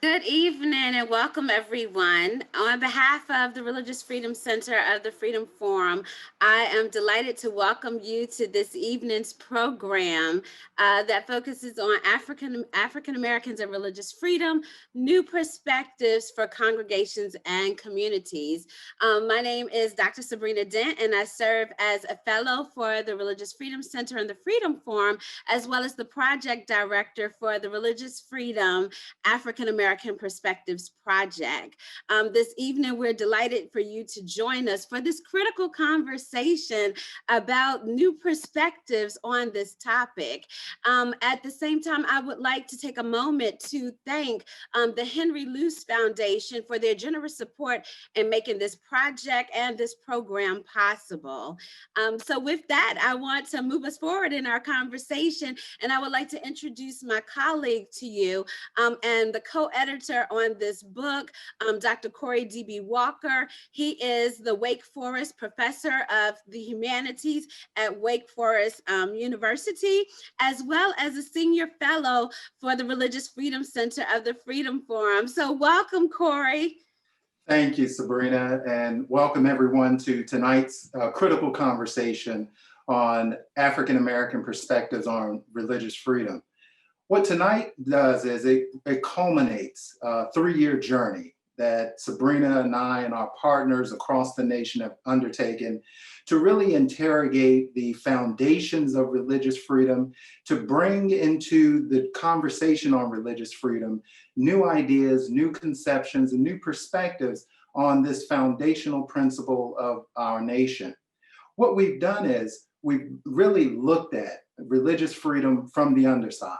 Good evening and welcome everyone. On behalf of the Religious Freedom Center of the Freedom Forum, I am delighted to welcome you to this evening's program that focuses on African Americans and religious freedom, new perspectives for congregations and communities. My name is Dr. Sabrina Dent, and I serve as a fellow for the Religious Freedom Center and the Freedom Forum, as well as the project director for the Religious Freedom African American Perspectives Project. This evening, we're delighted for you to join us for this critical conversation about new perspectives on this topic. At the same time, I would like to take a moment to thank the Henry Luce Foundation for their generous support in making this project and this program possible. So with that, I want to move us forward in our conversation, and I would like to introduce my colleague to you, and the co-editor on this book, Dr. Corey D.B. Walker. He is the Wake Forest Professor of the Humanities at Wake Forest University, as well as a senior fellow for the Religious Freedom Center of the Freedom Forum. So welcome, Corey. Thank you, Sabrina, and welcome everyone to tonight's critical conversation on African American perspectives on religious freedom. What tonight does is it culminates a 3-year journey that Sabrina and I and our partners across the nation have undertaken to really interrogate the foundations of religious freedom, to bring into the conversation on religious freedom new ideas, new conceptions, and new perspectives on this foundational principle of our nation. What we've done is we've really looked at religious freedom from the underside.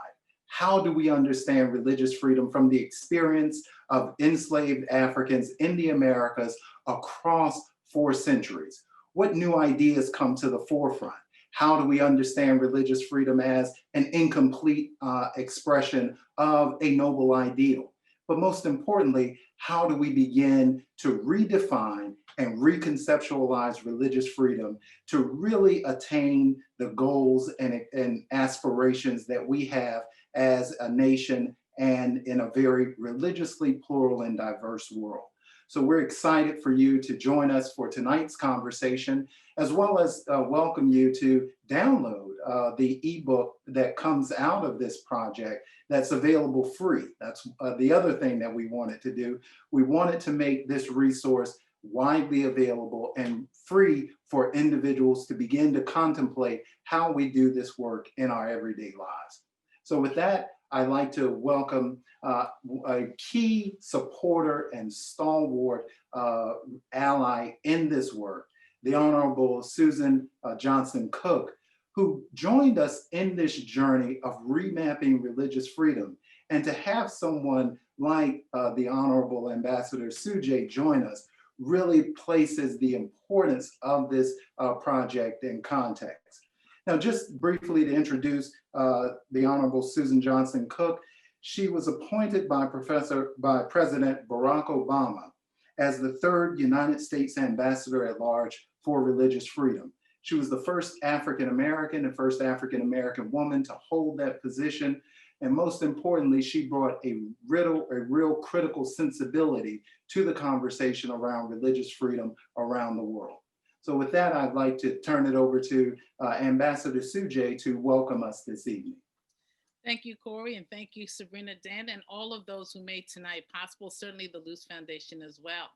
How do we understand religious freedom from the experience of enslaved Africans in the Americas across 4 centuries? What new ideas come to the forefront? How do we understand religious freedom as an incomplete expression of a noble ideal? But most importantly, how do we begin to redefine and reconceptualize religious freedom to really attain the goals and aspirations that we have as a nation and in a very religiously plural and diverse world? So we're excited for you to join us for tonight's conversation, as well as welcome you to download the ebook that comes out of this project that's available free. That's the other thing that we wanted to do. We wanted to make this resource widely available and free for individuals to begin to contemplate how we do this work in our everyday lives. So with that, I'd like to welcome a key supporter and stalwart ally in this work, the Honorable Susan Johnson Cook, who joined us in this journey of remapping religious freedom. And to have someone like the Honorable Ambassador Sujay join us really places the importance of this project in context. Now, just briefly to introduce the Honorable Susan Johnson Cook, she was appointed by President Barack Obama as the 3rd United States Ambassador at Large for Religious Freedom. She was the first African American and first African American woman to hold that position. And most importantly, she brought a real critical sensibility to the conversation around religious freedom around the world. So with that, I'd like to turn it over to Ambassador Sujay to welcome us this evening. Thank you, Corey, and thank you, Sabrina Dan, and all of those who made tonight possible, certainly the Luce Foundation as well.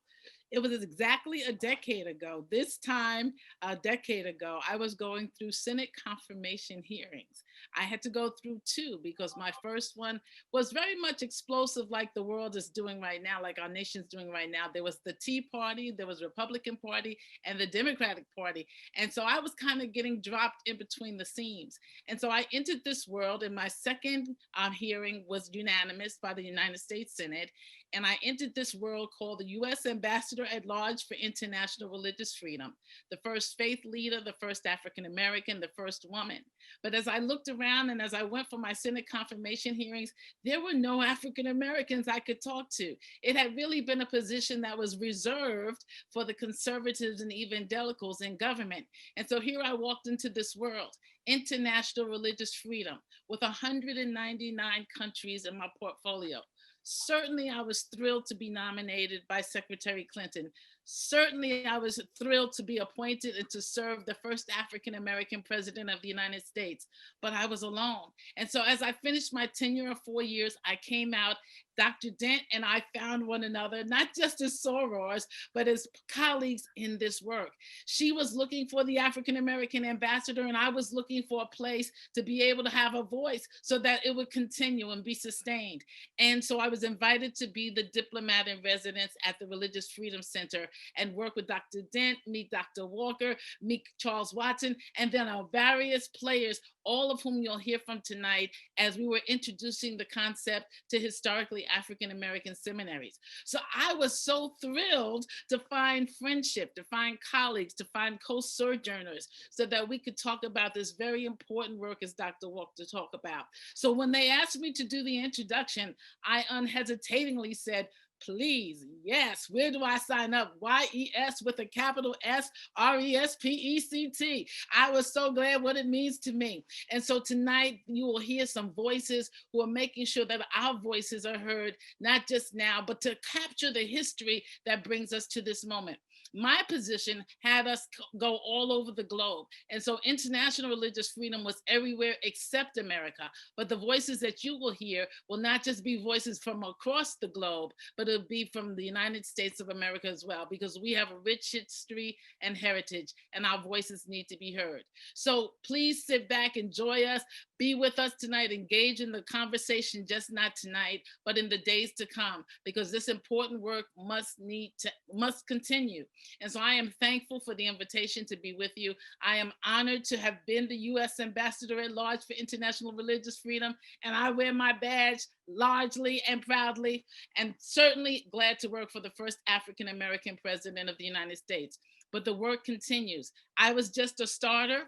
It was exactly a decade ago. This time, a decade ago, I was going through Senate confirmation hearings. I had to go through 2 because my first one was very much explosive, like the world is doing right now, like our nation's doing right now. There was the Tea Party, there was the Republican Party, and the Democratic Party. And so I was kind of getting dropped in between the seams. And so I entered this world, and my second hearing was unanimous by the United States Senate. And I entered this world called the U.S. Ambassador at Large for International Religious Freedom, the first faith leader, the first African American, the first woman. But as I looked around and as I went for my Senate confirmation hearings, there were no African Americans I could talk to. It had really been a position that was reserved for the conservatives and evangelicals in government. And so here I walked into this world, international religious freedom, with 199 countries in my portfolio. Certainly, I was thrilled to be nominated by Secretary Clinton. Certainly, I was thrilled to be appointed and to serve the first African-American president of the United States, but I was alone. And so as I finished my tenure of 4 years, I came out. Dr. Dent and I found one another, not just as sorors, but as colleagues in this work. She was looking for the African-American ambassador, and I was looking for a place to be able to have a voice so that it would continue and be sustained. And so I was invited to be the diplomat in residence at the Religious Freedom Center and work with Dr. Dent, meet Dr. Walker, meet Charles Watson, and then our various players, all of whom you'll hear from tonight, as we were introducing the concept to historically African-American seminaries. So I was so thrilled to find friendship, to find colleagues, to find co-sojourners, so that we could talk about this very important work as Dr. Walker talked about. So when they asked me to do the introduction, I unhesitatingly said, please, yes, where do I sign up? YES with a capital S, RESPECT. I was so glad what it means to me. And so tonight you will hear some voices who are making sure that our voices are heard, not just now, but to capture the history that brings us to this moment. My position had us go all over the globe. And so international religious freedom was everywhere except America. But the voices that you will hear will not just be voices from across the globe, but it'll be from the United States of America as well, because we have a rich history and heritage, and our voices need to be heard. So please sit back, enjoy us, be with us tonight, engage in the conversation, just not tonight, but in the days to come, because this important work must continue. And so I am thankful for the invitation to be with you. I am honored to have been the U.S. Ambassador at Large for International Religious Freedom, and I wear my badge largely and proudly, and certainly glad to work for the first African-American president of the United States. But the work continues. I was just a starter,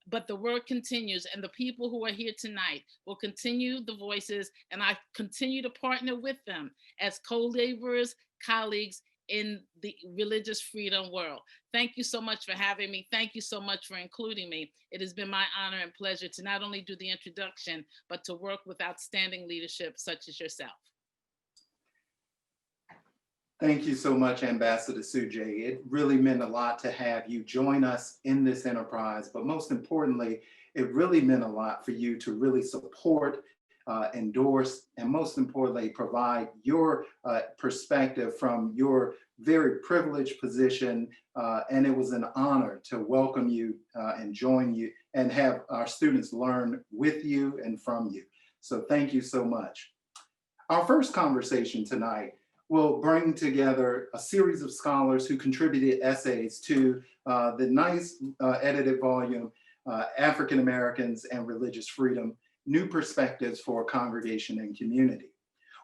but the work continues, and the people who are here tonight will continue the voices, and I continue to partner with them as co-laborers, colleagues in the religious freedom world. Thank you so much for having me. Thank you so much for including me. It has been my honor and pleasure to not only do the introduction, but to work with outstanding leadership such as yourself. Thank you so much, Ambassador Sujay. It really meant a lot to have you join us in this enterprise, but most importantly, it really meant a lot for you to really support, endorse, and most importantly, provide your perspective from your very privileged position. And it was an honor to welcome you and join you and have our students learn with you and from you. So thank you so much. Our first conversation tonight will bring together a series of scholars who contributed essays to the nice edited volume, African Americans and Religious Freedom, New Perspectives for Congregation and Community.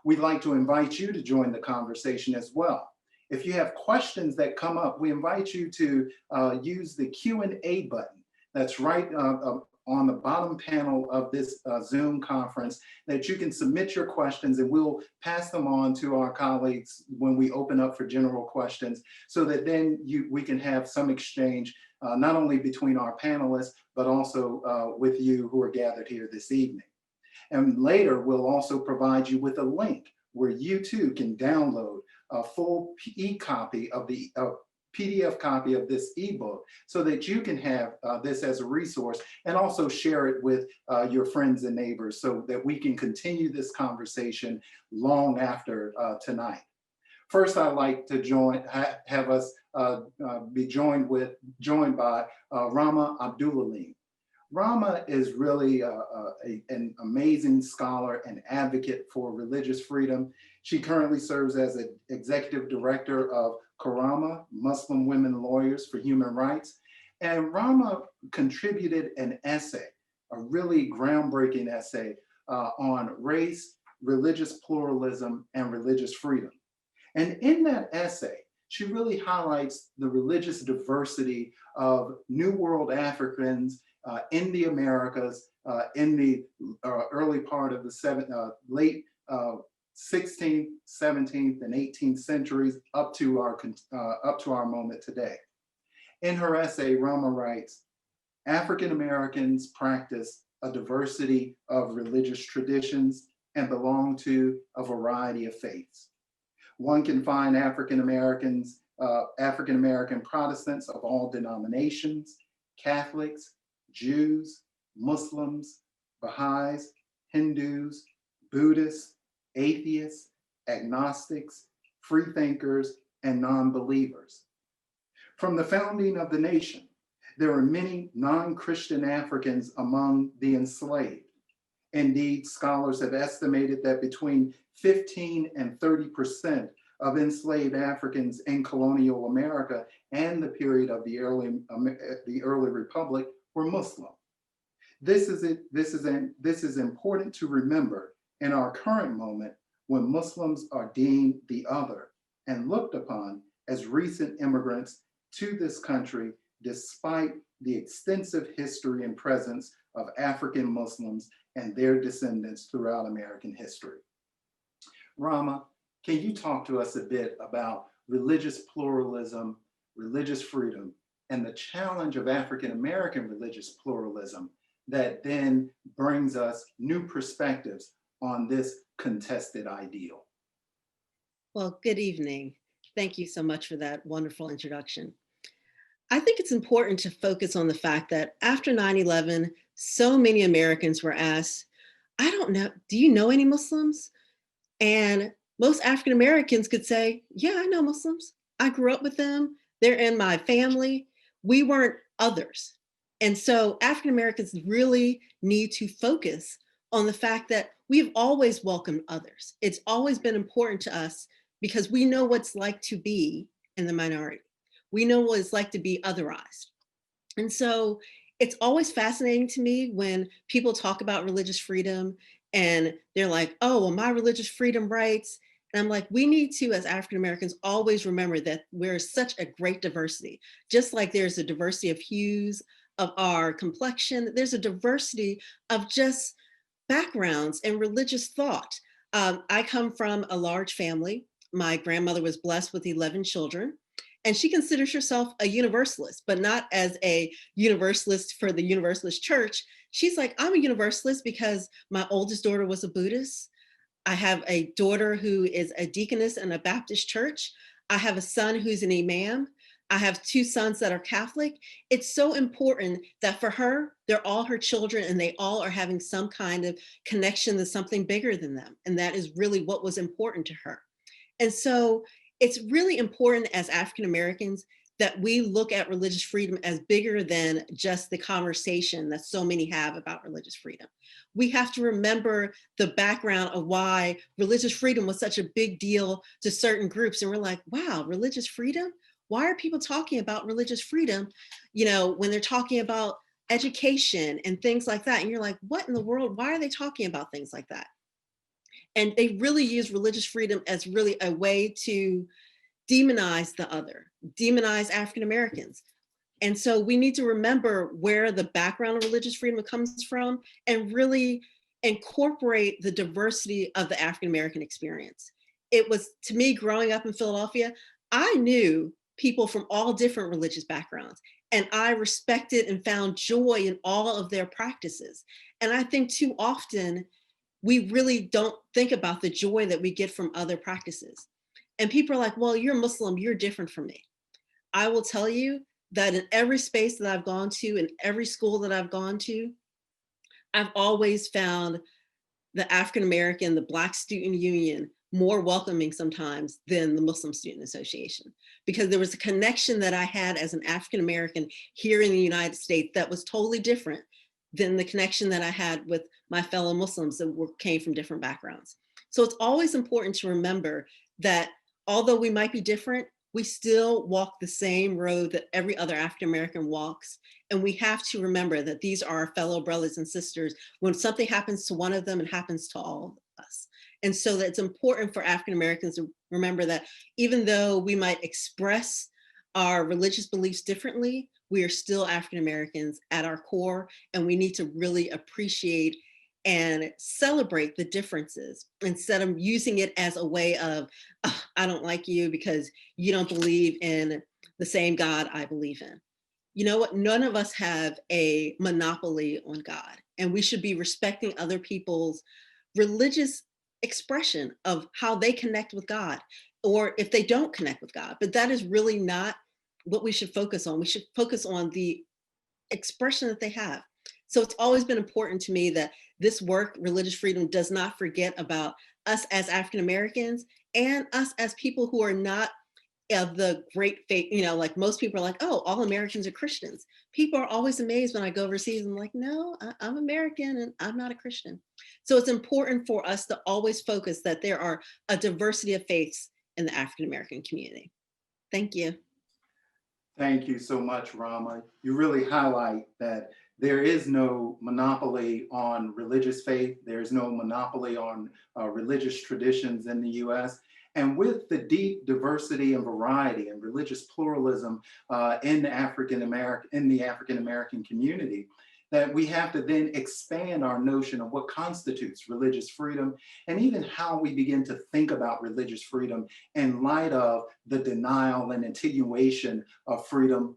We'd like to invite you to join the conversation as well. If you have questions that come up, we invite you to use the Q&A button that's right on the bottom panel of this Zoom conference, that you can submit your questions and we'll pass them on to our colleagues when we open up for general questions, so that then we can have some exchange, not only between our panelists, but also with you who are gathered here this evening. And later, we'll also provide you with a link where you too can download a full e-copy of the PDF copy of this ebook, so that you can have this as a resource and also share it with your friends and neighbors, so that we can continue this conversation long after tonight. First, I'd like to have us be joined by Rama Abdulalim. Rama is really an amazing scholar and advocate for religious freedom. She currently serves as an executive director of Karama, Muslim Women Lawyers for Human Rights. And Rama contributed an essay, a really groundbreaking essay on race, religious pluralism, and religious freedom. And in that essay, she really highlights the religious diversity of New World Africans in the Americas in the early part of the late 16th, 17th, and 18th centuries up to our moment today. In her essay, Rama writes, African Americans practice a diversity of religious traditions, and belong to a variety of faiths. One can find African American Protestants of all denominations, Catholics, Jews, Muslims, Baha'is, Hindus, Buddhists, atheists, agnostics, freethinkers, and non-believers. From the founding of the nation, there are many non-Christian Africans among the enslaved. Indeed, scholars have estimated that between 15 and 30% of enslaved Africans in colonial America and the period of the early Republic were Muslim. This is important to remember in our current moment when Muslims are deemed the other and looked upon as recent immigrants to this country, despite the extensive history and presence of African Muslims and their descendants throughout American history. Rama, can you talk to us a bit about religious pluralism, religious freedom, and the challenge of African American religious pluralism that then brings us new perspectives on this contested ideal? Well, good evening. Thank you so much for that wonderful introduction. I think it's important to focus on the fact that after 9/11, so many Americans were asked, I don't know, do you know any Muslims? And most African Americans could say, yeah, I know Muslims. I grew up with them. They're in my family. We weren't others. And so African Americans really need to focus on the fact that we've always welcomed others. It's always been important to us because we know what it's like to be in the minority. We know what it's like to be otherized. And so it's always fascinating to me when people talk about religious freedom and they're like, oh, well, my religious freedom rights. And I'm like, we need to, as African Americans, always remember that we're such a great diversity. Just like there's a diversity of hues, of our complexion, there's a diversity of just backgrounds and religious thought. I come from a large family. My grandmother was blessed with 11 children. And she considers herself a universalist, but not as a universalist for the Universalist Church. She's like, I'm a universalist because my oldest daughter was a Buddhist. I have a daughter who is a deaconess in a Baptist church. I have a son who's an imam. I have 2 sons that are Catholic. It's so important that for her, they're all her children and they all are having some kind of connection to something bigger than them. And that is really what was important to her. And so it's really important as African Americans that we look at religious freedom as bigger than just the conversation that so many have about religious freedom. We have to remember the background of why religious freedom was such a big deal to certain groups. And we're like, wow, religious freedom? Why are people talking about religious freedom, you know, when they're talking about education and things like that? And you're like, what in the world? Why are they talking about things like that? And they really use religious freedom as really a way to demonize the other, demonize African Americans. And so we need to remember where the background of religious freedom comes from and really incorporate the diversity of the African American experience. It was, to me, growing up in Philadelphia, I knew people from all different religious backgrounds, and I respected and found joy in all of their practices. And I think too often, we really don't think about the joy that we get from other practices. And people are like, well, you're Muslim, you're different from me. I will tell you that in every space that I've gone to, in every school that I've gone to, I've always found the African American, the Black Student Union, more welcoming sometimes than the Muslim Student Association, because there was a connection that I had as an African American here in the United States that was totally different than the connection that I had with my fellow Muslims that came from different backgrounds. So it's always important to remember that although we might be different, we still walk the same road that every other African American walks. And we have to remember that these are our fellow brothers and sisters. When something happens to one of them, it happens to all of us. And so that it's important for African Americans to remember that even though we might express our religious beliefs differently, we are still African Americans at our core, and we need to really appreciate and celebrate the differences instead of using it as a way of, oh, I don't like you because you don't believe in the same God I believe in. You know what? None of us have a monopoly on God, and we should be respecting other people's religious expression of how they connect with God, or if they don't connect with God. But that is really not what we should focus on. We should focus on the expression that they have. So it's always been important to me that this work, Religious Freedom, does not forget about us as African Americans and us as people who are not of the great faith. Like most people are like, oh, all Americans are Christians. People are always amazed when I go overseas. I'm like, no, I'm American and I'm not a Christian. So it's important for us to always focus that there are a diversity of faiths in the African American community. Thank you. Thank you so much, Rama. You really highlight that there is no monopoly on religious faith. There's no monopoly on religious traditions in the US. And with the deep diversity and variety and religious pluralism in the African American community, that we have to then expand our notion of what constitutes religious freedom, and even how we begin to think about religious freedom in light of the denial and attenuation of freedom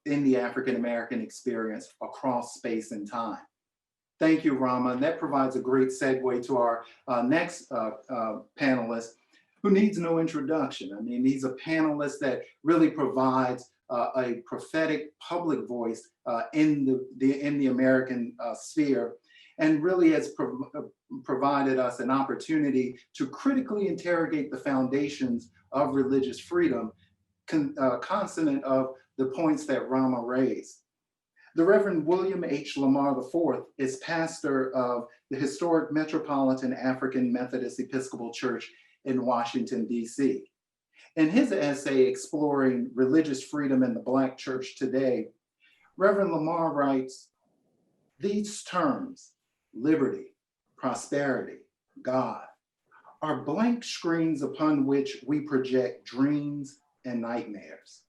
in the African American experience across space and time. Thank you, Rama. And that provides a great segue to our next panelist, who needs no introduction. I mean, he's a panelist that really provides a prophetic public voice in the American sphere, and really has provided us an opportunity to critically interrogate the foundations of religious freedom, consonant of the points that Rama raised. The Reverend William H. Lamar IV is pastor of the historic Metropolitan African Methodist Episcopal Church in Washington, D.C. In his essay exploring religious freedom in the Black church today, Reverend Lamar writes, these terms, liberty, prosperity, God, are blank screens upon which we project dreams and nightmares.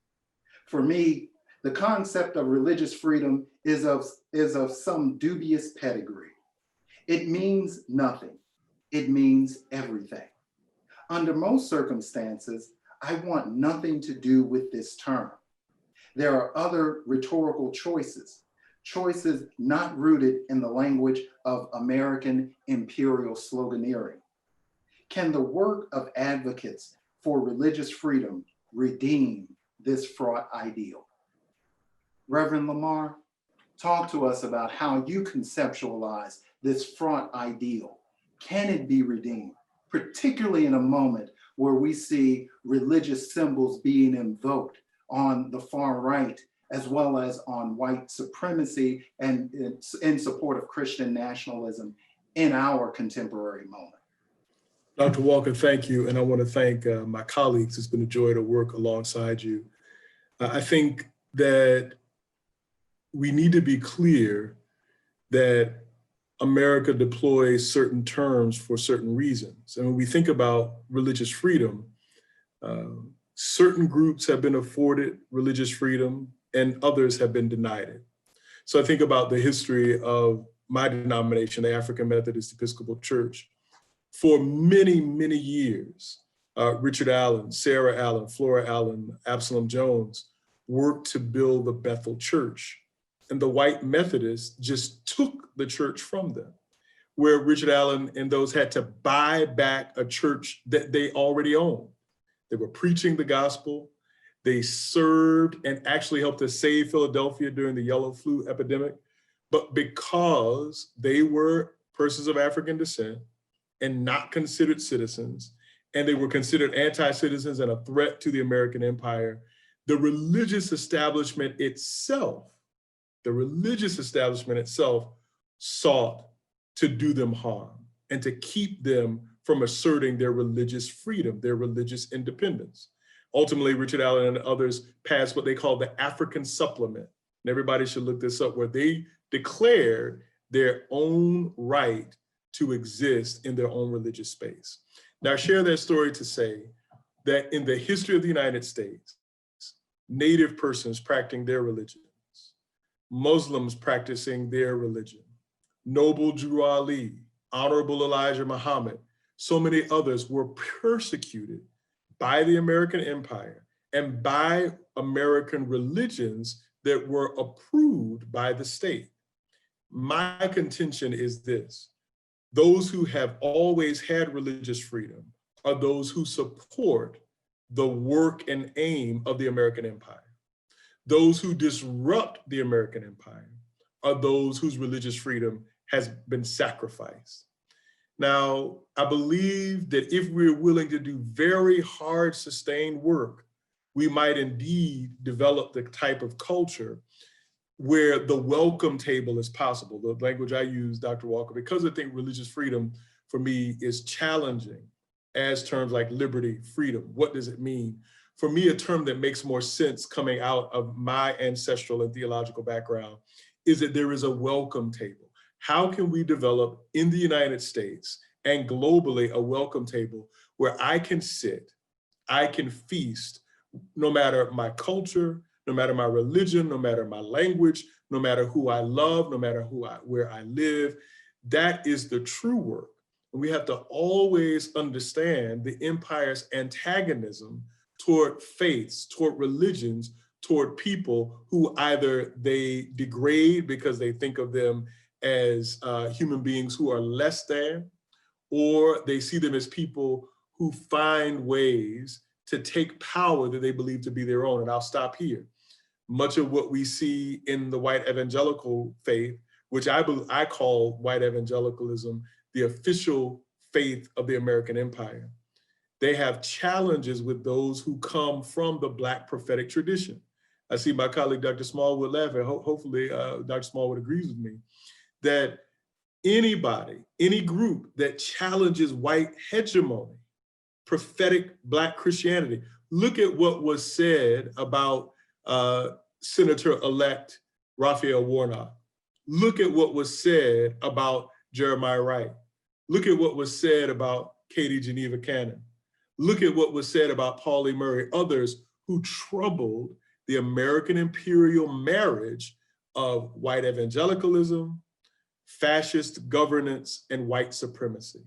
For me, the concept of religious freedom is of some dubious pedigree. It means nothing. It means everything. Under most circumstances, I want nothing to do with this term. There are other rhetorical choices not rooted in the language of American imperial sloganeering. Can the work of advocates for religious freedom redeem this fraught ideal? Reverend Lamar, talk to us about how you conceptualize this fraught ideal. Can it be redeemed, particularly in a moment where we see religious symbols being invoked on the far right, as well as on white supremacy and in support of Christian nationalism in our contemporary moment? Dr. Walker, thank you. And I want to thank my colleagues. It's been a joy to work alongside you. I think that we need to be clear that America deploys certain terms for certain reasons. And when we think about religious freedom, certain groups have been afforded religious freedom and others have been denied it. So I think about the history of my denomination, the African Methodist Episcopal Church. For many, many years, Richard Allen, Sarah Allen, Flora Allen, Absalom Jones worked to build the Bethel Church. And the white Methodists just took the church from them, where Richard Allen and those had to buy back a church that they already owned. They were preaching the gospel. They served and actually helped to save Philadelphia during the yellow flu epidemic. But because they were persons of African descent and not considered citizens, and they were considered anti-citizens and a threat to the American empire, the religious establishment itself sought to do them harm and to keep them from asserting their religious freedom, their religious independence. Ultimately, Richard Allen and others passed what they call the African Supplement. And everybody should look this up, where they declared their own right to exist in their own religious space. Now, I share that story to say that in the history of the United States, Native persons practicing their religions, Muslims practicing their religion, Noble Drew Ali, Honorable Elijah Muhammad, so many others were persecuted by the American empire and by American religions that were approved by the state. My contention is this: Those who have always had religious freedom are those who support the work and aim of the American empire. Those who disrupt the American empire are those whose religious freedom has been sacrificed. Now, I believe that if we're willing to do very hard, sustained work, we might indeed develop the type of culture where the welcome table is possible. The language I use, Dr. Walker, because I think religious freedom for me is challenging as terms like liberty, freedom. What does it mean? For me, a term that makes more sense coming out of my ancestral and theological background is that there is a welcome table. How can we develop in the United States and globally a welcome table where I can sit, I can feast, no matter my culture, no matter my religion, no matter my language, no matter who I love, no matter where I live. That is the true work. And we have to always understand the empire's antagonism toward faiths, toward religions, toward people who either they degrade because they think of them as human beings who are less than, or they see them as people who find ways to take power that they believe to be their own. And I'll stop here. Much of what we see in the white evangelical faith, which I call white evangelicalism, the official faith of the American empire, they have challenges with those who come from the Black prophetic tradition. I see my colleague, Dr. Smallwood, laughing. Hopefully, Dr. Smallwood agrees with me that anybody, any group that challenges white hegemony, prophetic Black Christianity, look at what was said about Senator-elect Raphael Warnock. Look at what was said about Jeremiah Wright. Look at what was said about Katie Geneva Cannon. Look at what was said about Pauli Murray, others who troubled the American imperial marriage of white evangelicalism, fascist governance, and white supremacy.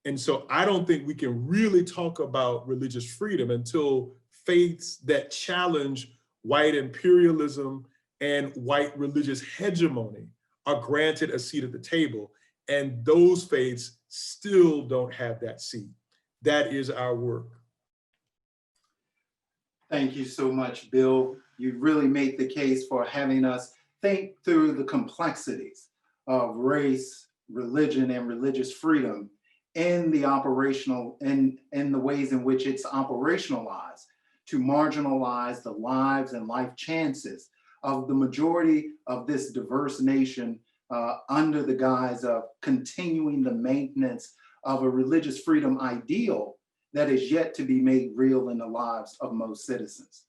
And so I don't think we can really talk about religious freedom until faiths that challenge white imperialism and white religious hegemony are granted a seat at the table. And those faiths still don't have that seat. That is our work. Thank you so much, Bill. You really made the case for having us think through the complexities of race, religion, and religious freedom in the the ways in which it's operationalized to marginalize the lives and life chances of the majority of this diverse nation under the guise of continuing the maintenance of a religious freedom ideal that is yet to be made real in the lives of most citizens.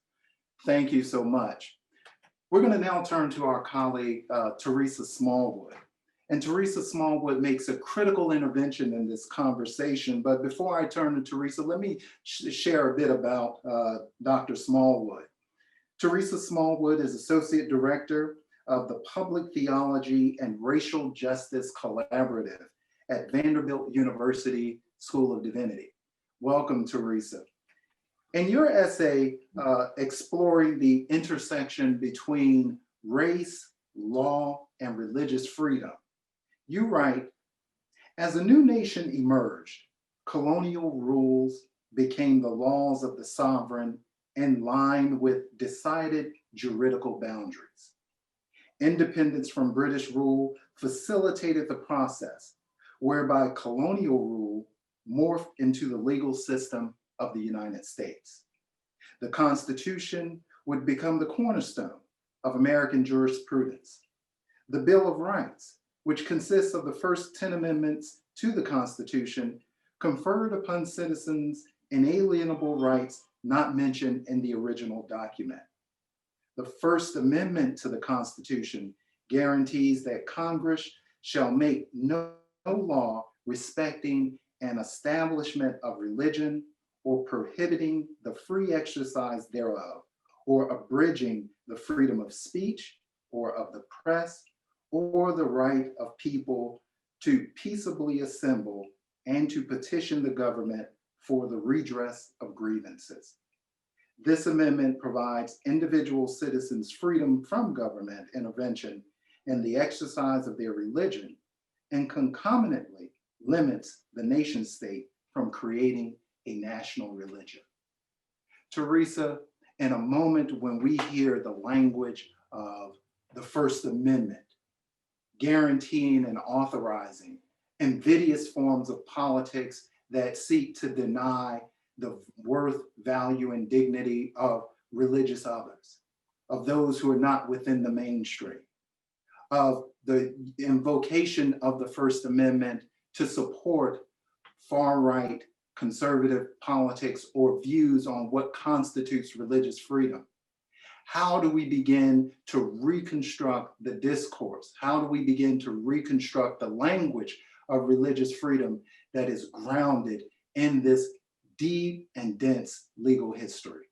Thank you so much. We're going to now turn to our colleague, Theresa Smallwood. And Theresa Smallwood makes a critical intervention in this conversation. But before I turn to Theresa, let me share a bit about Dr. Smallwood. Theresa Smallwood is Associate Director of the Public Theology and Racial Justice Collaborative at Vanderbilt University School of Divinity. Welcome, Theresa. In your essay, exploring the intersection between race, law, and religious freedom, you write, as a new nation emerged, colonial rules became the laws of the sovereign in line with decided juridical boundaries. Independence from British rule facilitated the process whereby colonial rule morphed into the legal system of the United States. The Constitution would become the cornerstone of American jurisprudence. The Bill of Rights, which consists of the first 10 amendments to the Constitution, conferred upon citizens inalienable rights not mentioned in the original document. The First Amendment to the Constitution guarantees that Congress shall make no law respecting an establishment of religion or prohibiting the free exercise thereof, or abridging the freedom of speech or of the press, or the right of people to peaceably assemble and to petition the government for the redress of grievances. This amendment provides individual citizens freedom from government intervention in the exercise of their religion, and concomitantly limits the nation state from creating a national religion. Theresa, in a moment when we hear the language of the First Amendment, guaranteeing and authorizing invidious forms of politics that seek to deny the worth, value, and dignity of religious others, of those who are not within the mainstream, of the invocation of the First Amendment to support far-right conservative politics or views on what constitutes religious freedom. How do we begin to reconstruct the discourse? How do we begin to reconstruct the language of religious freedom that is grounded in this deep and dense legal history?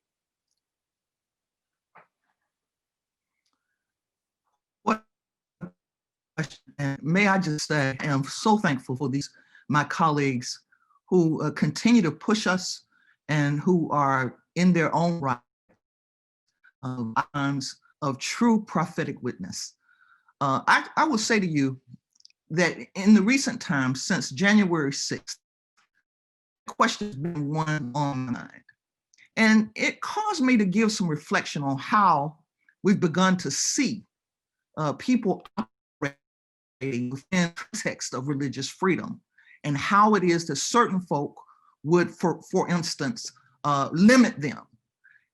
And may I just say, I am so thankful for my colleagues who continue to push us and who are in their own right times of true prophetic witness. I will say to you that in the recent times, since January 6th, the question has been one on my mind. And it caused me to give some reflection on how we've begun to see people operating within the context of religious freedom, and how it is that certain folk would, for instance, limit them.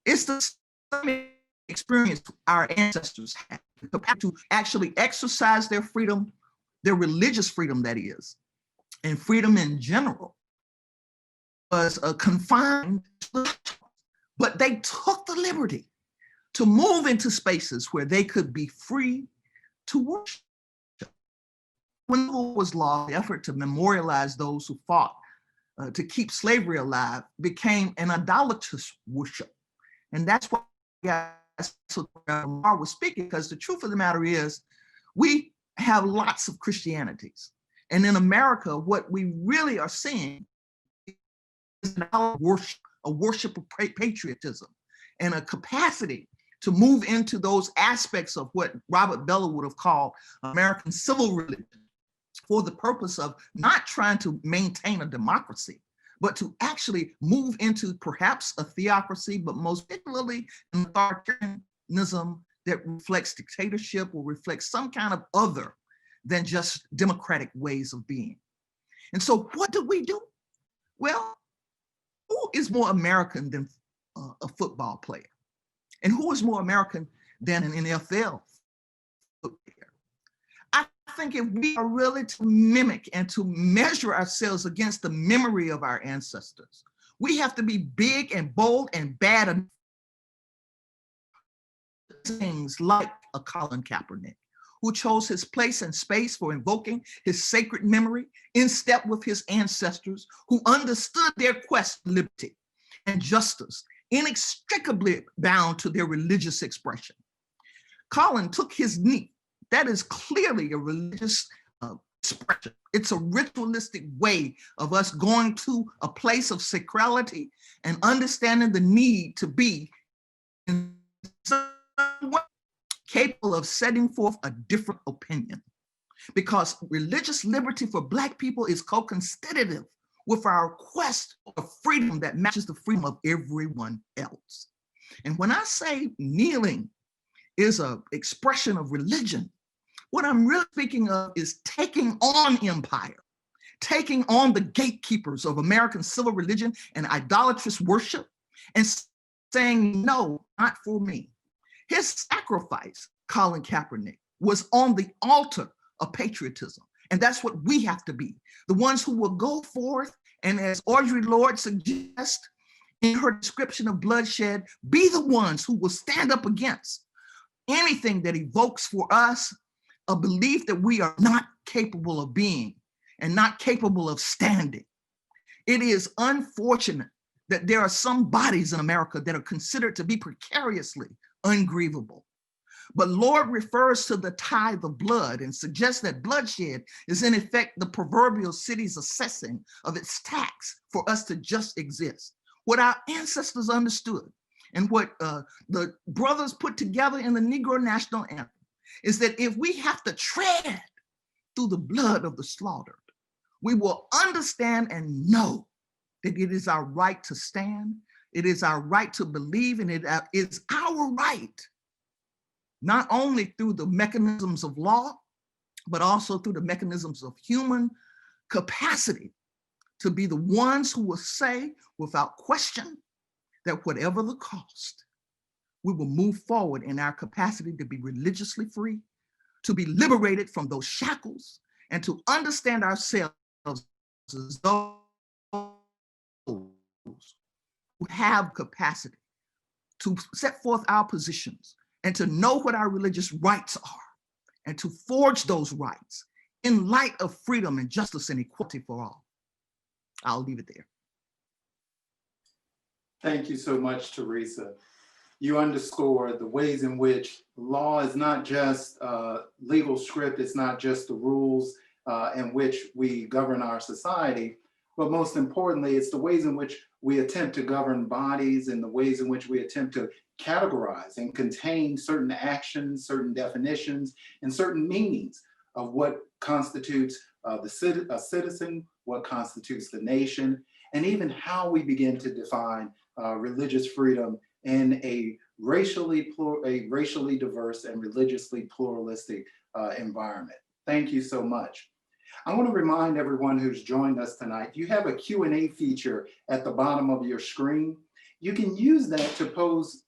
It's the same experience our ancestors had to actually exercise their freedom, their religious freedom, that is, and freedom in general was confined, but they took the liberty to move into spaces where they could be free to worship. When the law was law, the effort to memorialize those who fought to keep slavery alive became an idolatrous worship. And that's why I was speaking, because the truth of the matter is we have lots of Christianities. And in America, what we really are seeing is a worship of patriotism and a capacity to move into those aspects of what Robert Bellow would have called American civil religion, for the purpose of not trying to maintain a democracy, but to actually move into perhaps a theocracy, but most particularly an authoritarianism that reflects dictatorship or reflects some kind of other than just democratic ways of being. And so what do we do? Well, who is more American than a football player? And who is more American than an NFL player? I think if we are really to mimic and to measure ourselves against the memory of our ancestors, we have to be big and bold and bad enough. Things like a Colin Kaepernick, who chose his place and space for invoking his sacred memory in step with his ancestors, who understood their quest for liberty and justice, inextricably bound to their religious expression. Colin took his knee. That is clearly a religious expression. It's a ritualistic way of us going to a place of sacrality and understanding the need to be in some way capable of setting forth a different opinion. Because religious liberty for Black people is co-constitutive with our quest for freedom that matches the freedom of everyone else. And when I say kneeling is an expression of religion, what I'm really speaking of is taking on empire, taking on the gatekeepers of American civil religion and idolatrous worship, and saying, no, not for me. His sacrifice, Colin Kaepernick, was on the altar of patriotism. And that's what we have to be, the ones who will go forth and, as Audre Lorde suggests in her description of bloodshed, be the ones who will stand up against anything that evokes for us a belief that we are not capable of being and not capable of standing. It is unfortunate that there are some bodies in America that are considered to be precariously ungrievable. But Lord refers to the tithe of blood and suggests that bloodshed is in effect the proverbial city's assessing of its tax for us to just exist. What our ancestors understood and what the brothers put together in the Negro National Anthem is that if we have to tread through the blood of the slaughtered, we will understand and know that it is our right to stand, it is our right to believe, and it is our right, not only through the mechanisms of law, but also through the mechanisms of human capacity, to be the ones who will say without question that whatever the cost, we will move forward in our capacity to be religiously free, to be liberated from those shackles, and to understand ourselves as those who have capacity to set forth our positions and to know what our religious rights are and to forge those rights in light of freedom and justice and equality for all. I'll leave it there. Thank you so much, Theresa. You underscore the ways in which law is not just legal script, it's not just the rules in which we govern our society, but most importantly, it's the ways in which we attempt to govern bodies and the ways in which we attempt to categorize and contain certain actions, certain definitions, and certain meanings of what constitutes a citizen, what constitutes the nation, and even how we begin to define religious freedom in a racially diverse and religiously pluralistic environment. Thank you so much. I want to remind everyone who's joined us tonight, you have a Q&A feature at the bottom of your screen. You can use that to pose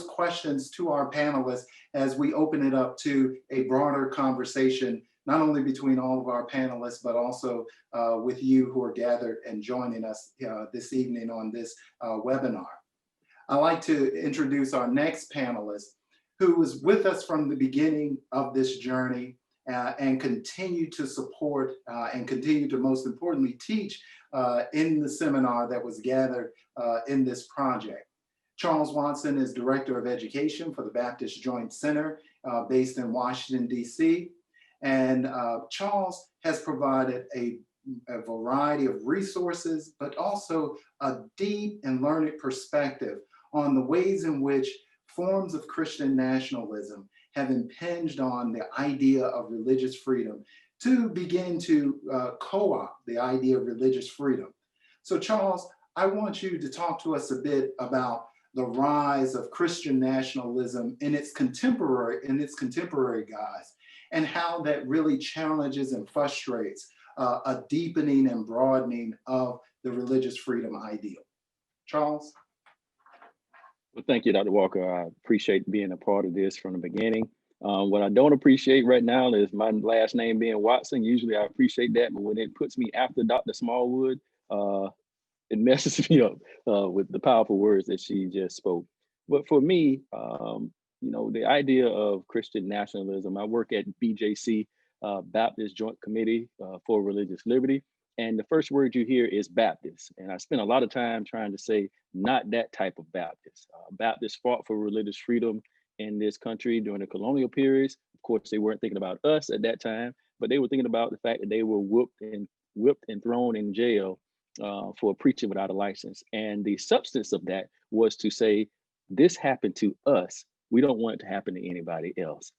questions to our panelists as we open it up to a broader conversation, not only between all of our panelists, but also with you who are gathered and joining us this evening on this webinar. I'd like to introduce our next panelist, who was with us from the beginning of this journey and continue to support and continue to, most importantly, teach in the seminar that was gathered in this project. Charles Watson is Director of Education for the Baptist Joint Center based in Washington, D.C. And Charles has provided a variety of resources, but also a deep and learned perspective on the ways in which forms of Christian nationalism have impinged on the idea of religious freedom to begin to co-opt the idea of religious freedom. So Charles, I want you to talk to us a bit about the rise of Christian nationalism in its contemporary guise, and how that really challenges and frustrates a deepening and broadening of the religious freedom ideal. Charles? Well, thank you, Dr. Walker. I appreciate being a part of this from the beginning. What I don't appreciate right now is my last name being Watson. Usually I appreciate that, but when it puts me after Dr. Smallwood, it messes me up with the powerful words that she just spoke. But for me, you know, the idea of Christian nationalism, I work at BJC, Baptist Joint Committee for Religious Liberty. And the first word you hear is Baptist. And I spent a lot of time trying to say, not that type of Baptist. Baptists fought for religious freedom in this country during the colonial periods. Of course, they weren't thinking about us at that time, but they were thinking about the fact that they were whipped and thrown in jail for preaching without a license. And the substance of that was to say, this happened to us. We don't want it to happen to anybody else.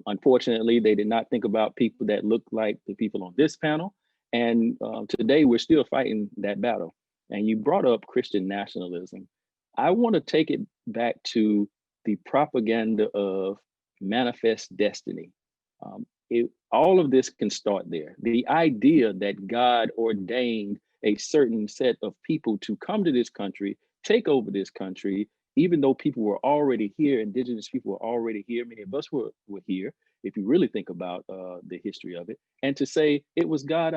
Unfortunately, they did not think about people that look like the people on this panel. And today we're still fighting that battle. And you brought up Christian nationalism. I want to take it back to the propaganda of manifest destiny. All of this can start there. The idea that God ordained a certain set of people to come to this country, take over this country, even though people were already here, indigenous people were already here, many of us were here, if you really think about the history of it, and to say it was God's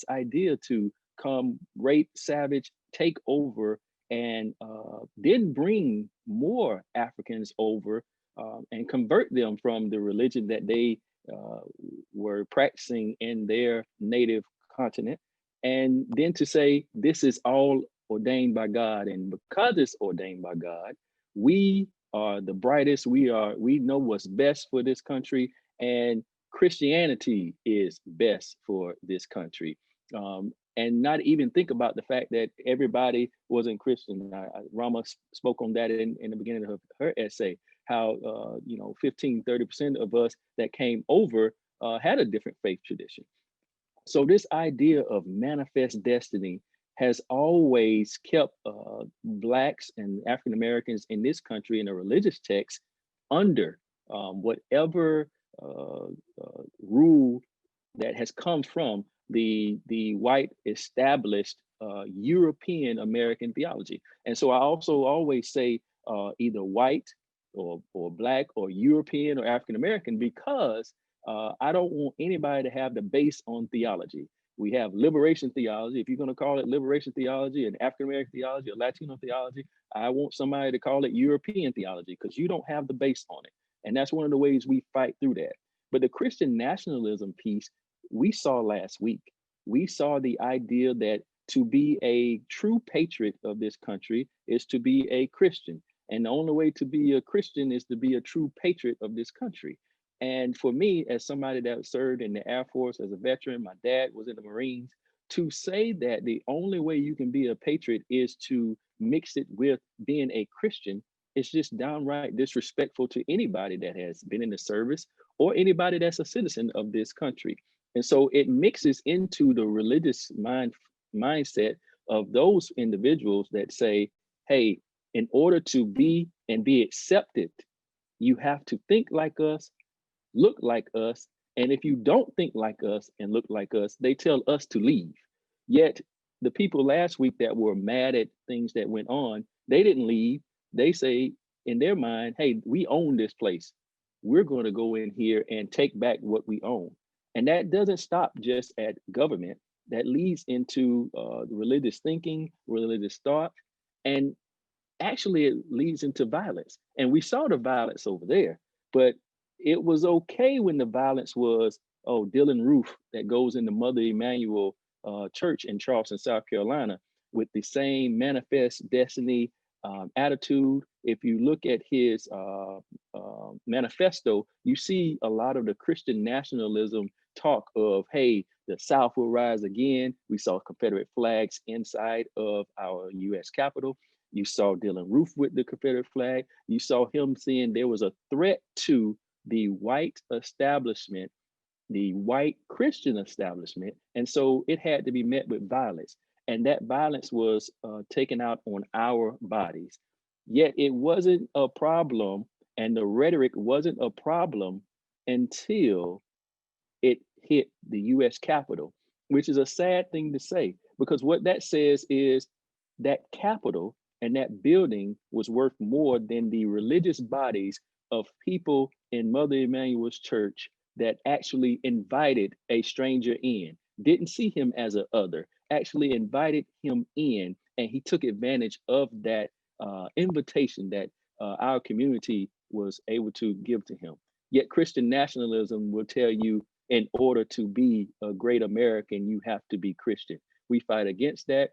idea to come, rape, savage, take over, and then bring more Africans over and convert them from the religion that they were practicing in their native continent. And then to say, this is all ordained by God. And because it's ordained by God, we are the brightest, we know what's best for this country, and Christianity is best for this country. And not even think about the fact that everybody wasn't Christian. Rama spoke on that in the beginning of her essay, how 15, 30% of us that came over had a different faith tradition. So this idea of manifest destiny has always kept Blacks and African Americans in this country in a religious text under whatever rule that has come from the white established European American theology. And so I also always say either white or Black or European or African American, because I don't want anybody to have the base on theology. We have liberation theology. If you're going to call it liberation theology and African American theology or Latino theology, I want somebody to call it European theology, because you don't have the base on it. And that's one of the ways we fight through that. But the Christian nationalism piece we saw last week. We saw the idea that to be a true patriot of this country is to be a Christian. And the only way to be a Christian is to be a true patriot of this country. And for me, as somebody that served in the Air Force as a veteran, my dad was in the Marines, to say that the only way you can be a patriot is to mix it with being a Christian, it's just downright disrespectful to anybody that has been in the service or anybody that's a citizen of this country. And so it mixes into the religious mindset of those individuals that say, hey, in order to be and be accepted, you have to think like us, look like us. And if you don't think like us and look like us, they tell us to leave. Yet the people last week that were mad at things that went on, they didn't leave. They say in their mind, hey, we own this place. We're going to go in here and take back what we own. And that doesn't stop just at government. That leads into religious thinking, religious thought, and actually it leads into violence. And we saw the violence over there, but it was okay when the violence was, oh, Dylan Roof that goes in the Mother Emanuel Church in Charleston, South Carolina, with the same manifest destiny attitude. If you look at his manifesto, you see a lot of the Christian nationalism talk of, hey, the South will rise again. We saw Confederate flags inside of our US Capitol. You saw Dylan Roof with the Confederate flag. You saw him saying there was a threat to the white establishment, the white Christian establishment. And so it had to be met with violence. And that violence was taken out on our bodies. Yet it wasn't a problem, and the rhetoric wasn't a problem until it hit the US Capitol, which is a sad thing to say, because what that says is that Capitol and that building was worth more than the religious bodies of people in Mother Emanuel's church that actually invited a stranger in, didn't see him as an other, actually invited him in, and he took advantage of that invitation that our community was able to give to him. Yet Christian nationalism will tell you, in order to be a great American, you have to be Christian. We fight against that.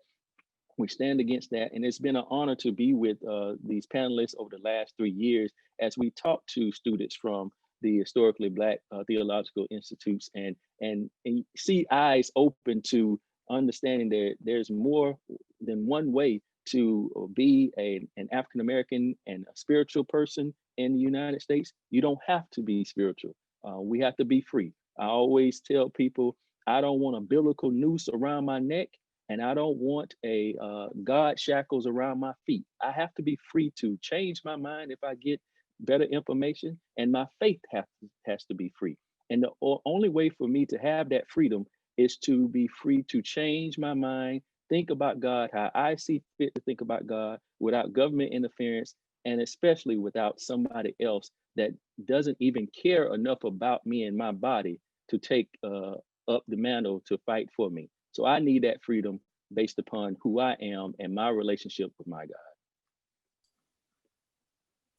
We stand against that. And it's been an honor to be with these panelists over the last 3 years as we talk to students from the historically Black theological institutes and see eyes open to understanding that there's more than one way to be an African-American and a spiritual person in the United States. You don't have to be spiritual. We have to be free. I always tell people, I don't want a biblical noose around my neck, and I don't want a God shackles around my feet. I have to be free to change my mind if I get better information, and my faith has to be free. And the only way for me to have that freedom is to be free to change my mind, think about God how I see fit to think about God, without government interference, and especially without somebody else that doesn't even care enough about me and my body to take up the mantle to fight for me. So I need that freedom based upon who I am and my relationship with my God.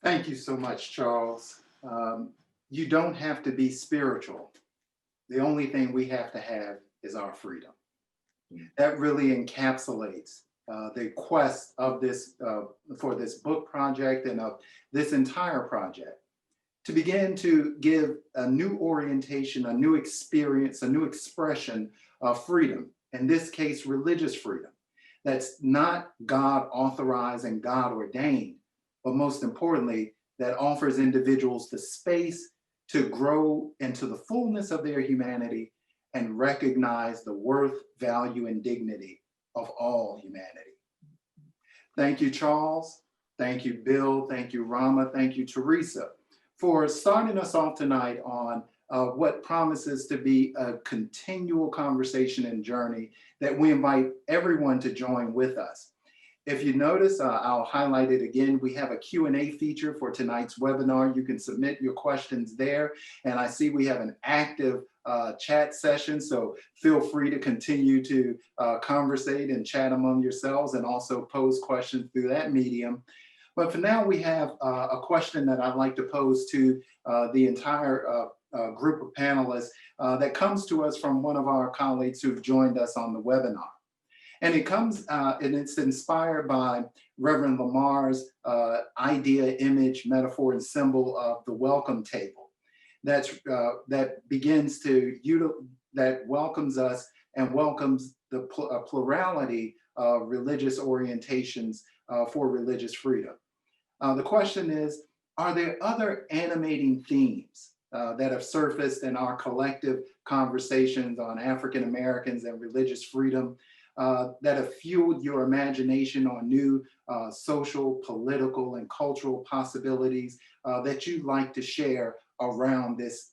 Thank you so much, Charles. You don't have to be spiritual. The only thing we have to have is our freedom. That really encapsulates the quest of this, for this book project and of this entire project, to begin to give a new orientation, a new experience, a new expression of freedom, in this case, religious freedom, that's not God authorized and God ordained, but most importantly, that offers individuals the space to grow into the fullness of their humanity and recognize the worth, value, and dignity of all humanity. Thank you, Charles. Thank you, Bill. Thank you, Rama. Thank you, Theresa, for starting us off tonight on what promises to be a continual conversation and journey that we invite everyone to join with us. If you notice, I'll highlight it again. We have a Q&A feature for tonight's webinar. You can submit your questions there. And I see we have an active chat session, so feel free to continue to conversate and chat among yourselves and also pose questions through that medium. But for now, we have a question that I'd like to pose to the entire group of panelists that comes to us from one of our colleagues who've joined us on the webinar. And it comes, and it's inspired by Reverend Lamar's idea, image, metaphor, and symbol of the welcome table. That begins to, that welcomes us and welcomes the plurality of religious orientations for religious freedom. The question is, are there other animating themes that have surfaced in our collective conversations on African Americans and religious freedom that have fueled your imagination on new social, political, and cultural possibilities that you'd like to share around this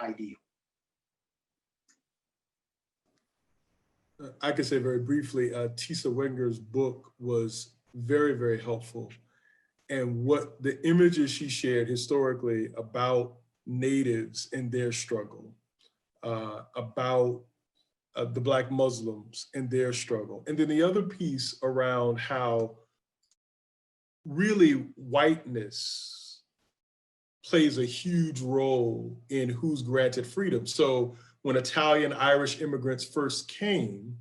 ideal? I can say very briefly, Tisa Wenger's book was very, very helpful. And what the images she shared historically about natives and their struggle, about the Black Muslims and their struggle. And then the other piece around how really whiteness plays a huge role in who's granted freedom. So when Italian, Irish immigrants first came,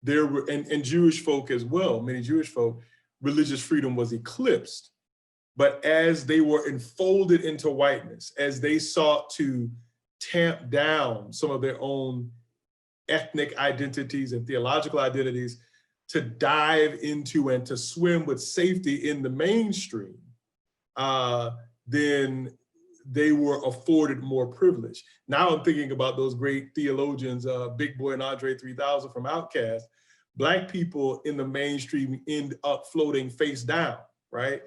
there were, and Jewish folk as well, many Jewish folk, religious freedom was eclipsed. But as they were enfolded into whiteness, as they sought to tamp down some of their own ethnic identities and theological identities to dive into and to swim with safety in the mainstream, then they were afforded more privilege. Now I'm thinking about those great theologians, Big Boy and Andre 3000 from Outkast. Black people in the mainstream end up floating face down, right?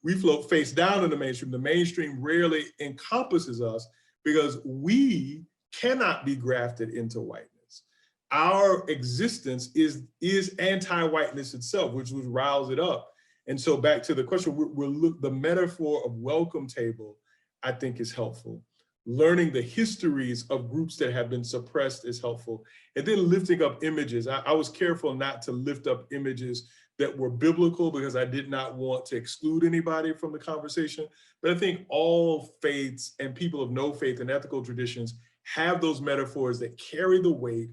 We float face down in the mainstream. The mainstream rarely encompasses us because we cannot be grafted into whiteness. Our existence is anti-whiteness itself, which would rouse it up. And so back to the question, the metaphor of welcome table, I think, is helpful. Learning the histories of groups that have been suppressed is helpful. And then lifting up images. I was careful not to lift up images that were biblical because I did not want to exclude anybody from the conversation. But I think all faiths and people of no faith and ethical traditions have those metaphors that carry the weight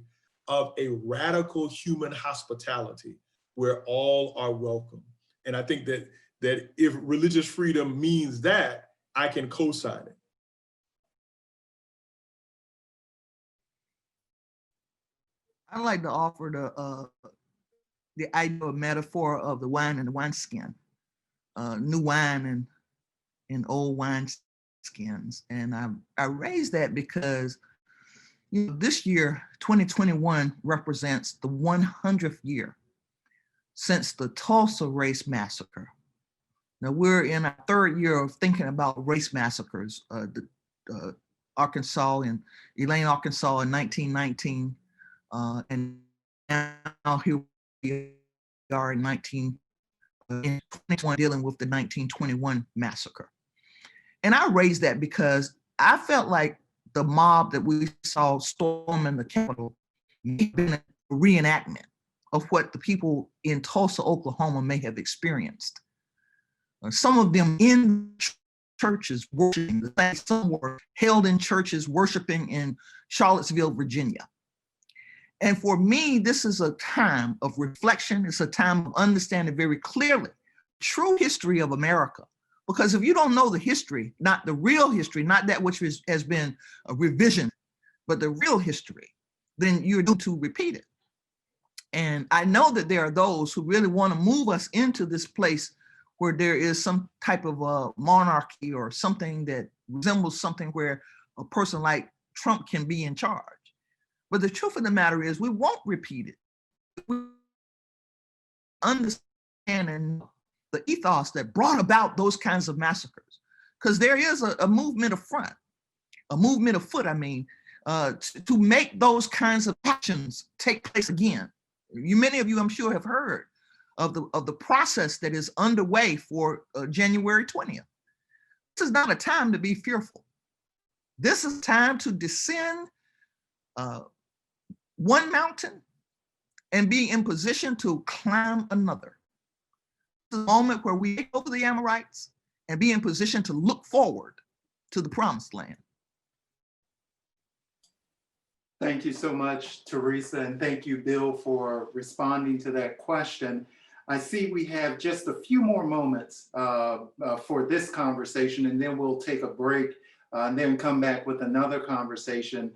of a radical human hospitality where all are welcome. And I think that if religious freedom means that, I can co-sign it. I'd like to offer the idea of metaphor of the wine and the wineskin, new wine and old wine skins. And I raise that because this year, 2021, represents the 100th year since the Tulsa race massacre. Now we're in our third year of thinking about race massacres. Arkansas and Elaine, Arkansas in 1919, and now here we are in 2021 dealing with the 1921 massacre. And I raised that because I felt like the mob that we saw storming the Capitol may have been a reenactment of what the people in Tulsa, Oklahoma may have experienced. Some of them in churches worshiping, some were held in churches worshiping in Charlottesville, Virginia. And for me, this is a time of reflection. It's a time of understanding very clearly the true history of America. Because if you don't know the history, not the real history, not that which has been a revision, but the real history, then you're doomed to repeat it. And I know that there are those who really want to move us into this place where there is some type of a monarchy or something that resembles something where a person like Trump can be in charge. But the truth of the matter is we won't repeat it. We understand and the ethos that brought about those kinds of massacres. Because there is a movement afoot, I mean, to make those kinds of actions take place again. Many of you, I'm sure, have heard of the process that is underway for January 20th. This is not a time to be fearful. This is time to descend one mountain and be in position to climb another. This is a moment where we take over the Amorites and be in position to look forward to the promised land. Thank you so much, Theresa, and thank you, Bill, for responding to that question. I see we have just a few more moments for this conversation, and then we'll take a break and then come back with another conversation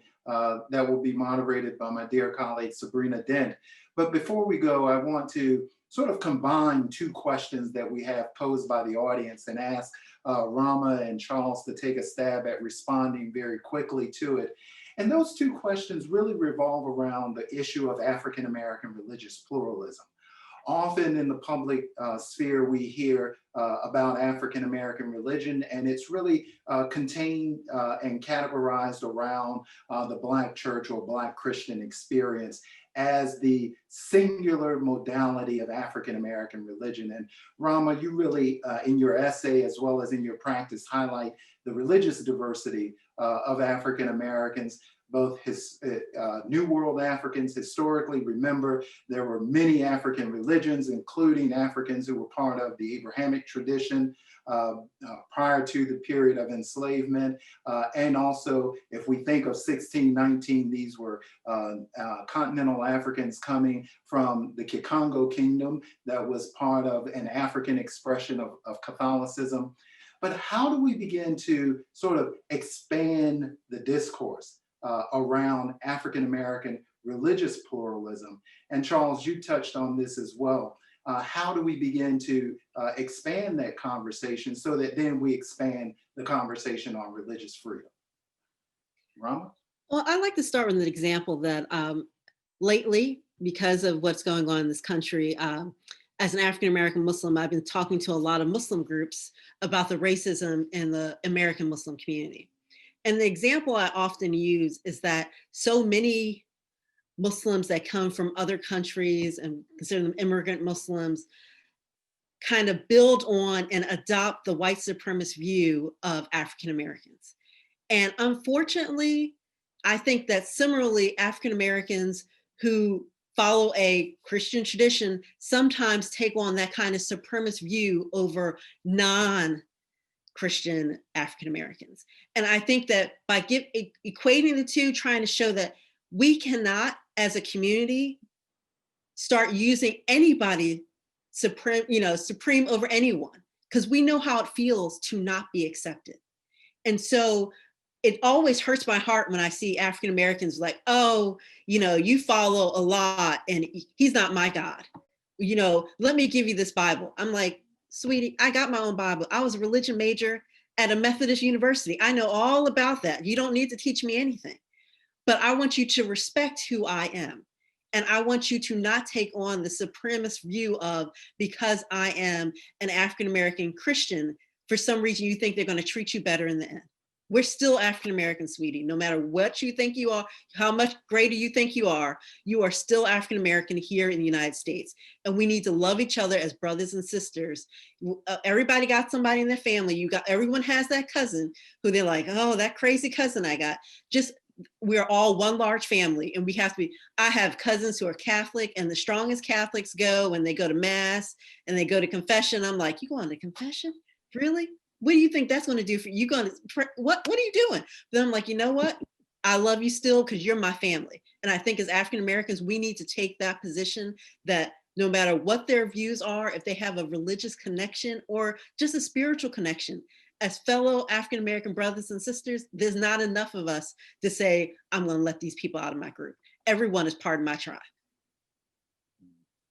that will be moderated by my dear colleague, Sabrina Dent. But before we go, I want to sort of combine two questions that we have posed by the audience and ask Rama and Charles to take a stab at responding very quickly to it. And those two questions really revolve around the issue of African-American religious pluralism. Often in the public sphere, we hear about African-American religion, and it's really contained and categorized around the Black church or Black Christian experience as the singular modality of African-American religion. And Rama, you really, in your essay as well as in your practice, highlight the religious diversity of African-Americans. Both New World Africans historically remember there were many African religions, including Africans who were part of the Abrahamic tradition prior to the period of enslavement. And also, if we think of 1619, these were continental Africans coming from the Kikongo Kingdom that was part of an African expression of Catholicism. But how do we begin to sort of expand the discourse around African-American religious pluralism? And Charles, you touched on this as well. How do we begin to expand that conversation so that then we expand the conversation on religious freedom? Rama? Well, I like to start with an example that lately, because of what's going on in this country, as an African-American Muslim, I've been talking to a lot of Muslim groups about the racism in the American Muslim community. And the example I often use is that so many Muslims that come from other countries and consider them immigrant Muslims kind of build on and adopt the white supremacist view of African Americans. And unfortunately, I think that similarly, African Americans who follow a Christian tradition sometimes take on that kind of supremacist view over non-Christian African Americans. And I think that by equating the two, trying to show that we cannot, as a community, start using anybody supreme over anyone, because we know how it feels to not be accepted. And so it always hurts my heart when I see African Americans like, oh, you follow Allah and he's not my God. Let me give you this Bible. I'm like, sweetie, I got my own Bible. I was a religion major at a Methodist university. I know all about that. You don't need to teach me anything. But I want you to respect who I am. And I want you to not take on the supremacist view of, because I am an African-American Christian, for some reason you think they're going to treat you better in the end. We're still African-American, sweetie. No matter what you think you are, how much greater you think you are still African-American here in the United States. And we need to love each other as brothers and sisters. Everybody got somebody in their family. Everyone has that cousin who they're like, oh, that crazy cousin I got. We're all one large family, and we have to be. I have cousins who are Catholic, and the strongest Catholics go when they go to mass and they go to confession. I'm like, you going to confession? Really? What do you think that's going to do for you? What are you doing? Then I'm like, you know what? I love you still because you're my family. And I think as African Americans, we need to take that position that no matter what their views are, if they have a religious connection or just a spiritual connection, as fellow African American brothers and sisters, there's not enough of us to say, I'm going to let these people out of my group. Everyone is part of my tribe.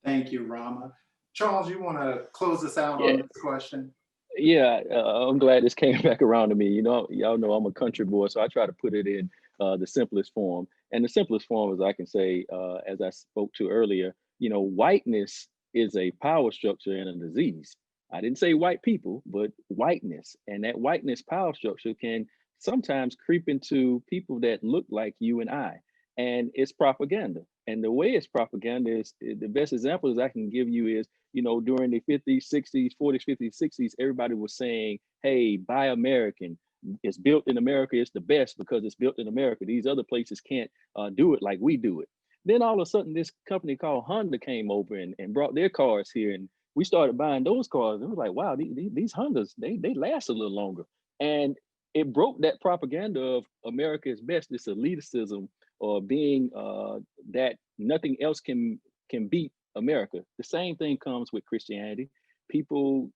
Thank you, Rama. Charles, you want to close us out on this question? Yeah, I'm glad this came back around to me. Y'all know I'm a country boy, so I try to put it in the simplest form. And the simplest form is I can say, as I spoke to earlier, whiteness is a power structure and a disease. I didn't say white people, but whiteness. And that whiteness power structure can sometimes creep into people that look like you and I. And it's propaganda. And the way it's propaganda is, the best examples I can give you is, during the 50s, 60s, 40s, 50s, 60s, everybody was saying, hey, buy American. It's built in America. It's the best because it's built in America. These other places can't do it like we do it. Then all of a sudden, this company called Honda came over and brought their cars here. And we started buying those cars. And it was like, wow, these Hondas, they last a little longer. And it broke that propaganda of America is best, this elitism, or being that nothing else can beat America. The same thing comes with Christianity. People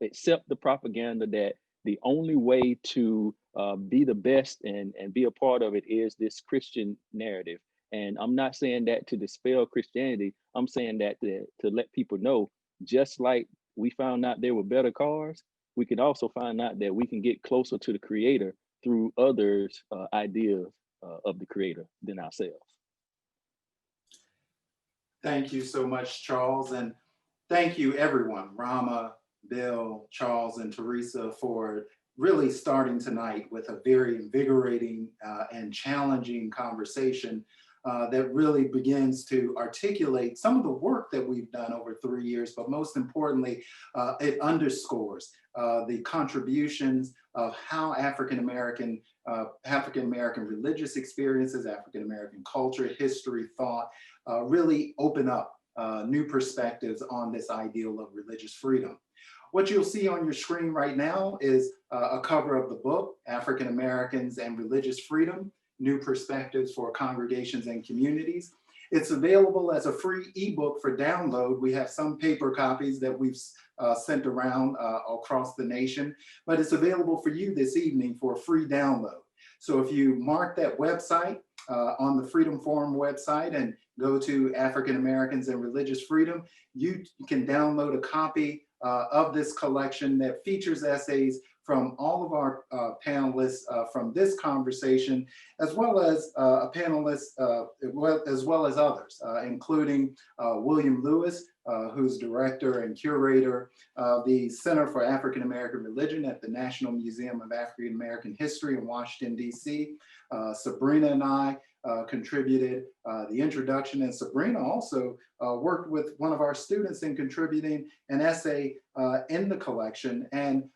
accept the propaganda that the only way to be the best and be a part of it is this Christian narrative. And I'm not saying that to dispel Christianity. I'm saying that to let people know, just like we found out there were better cars, we can also find out that we can get closer to the Creator through others' ideas of the Creator than ourselves. Thank you so much, Charles. And thank you, everyone, Rama, Bill, Charles, and Theresa, for really starting tonight with a very invigorating and challenging conversation that really begins to articulate some of the work that we've done over 3 years, but most importantly, it underscores the contributions of how African-American religious experiences, African-American culture, history, thought, really open up new perspectives on this ideal of religious freedom. What you'll see on your screen right now is a cover of the book, African Americans and Religious Freedom, New Perspectives for Congregations and Communities. It's available as a free ebook for download. We have some paper copies that we've sent around across the nation, but it's available for you this evening for a free download. So if you mark that website on the Freedom Forum website and go to African Americans and Religious Freedom, you can download a copy of this collection that features essays from all of our panelists from this conversation, as well as a panelist, as well as others, including William Lewis, who's director and curator of the Center for African American Religion at the National Museum of African American History in Washington, D.C. Sabrina and I contributed the introduction, and Sabrina also worked with one of our students in contributing an essay in the collection. And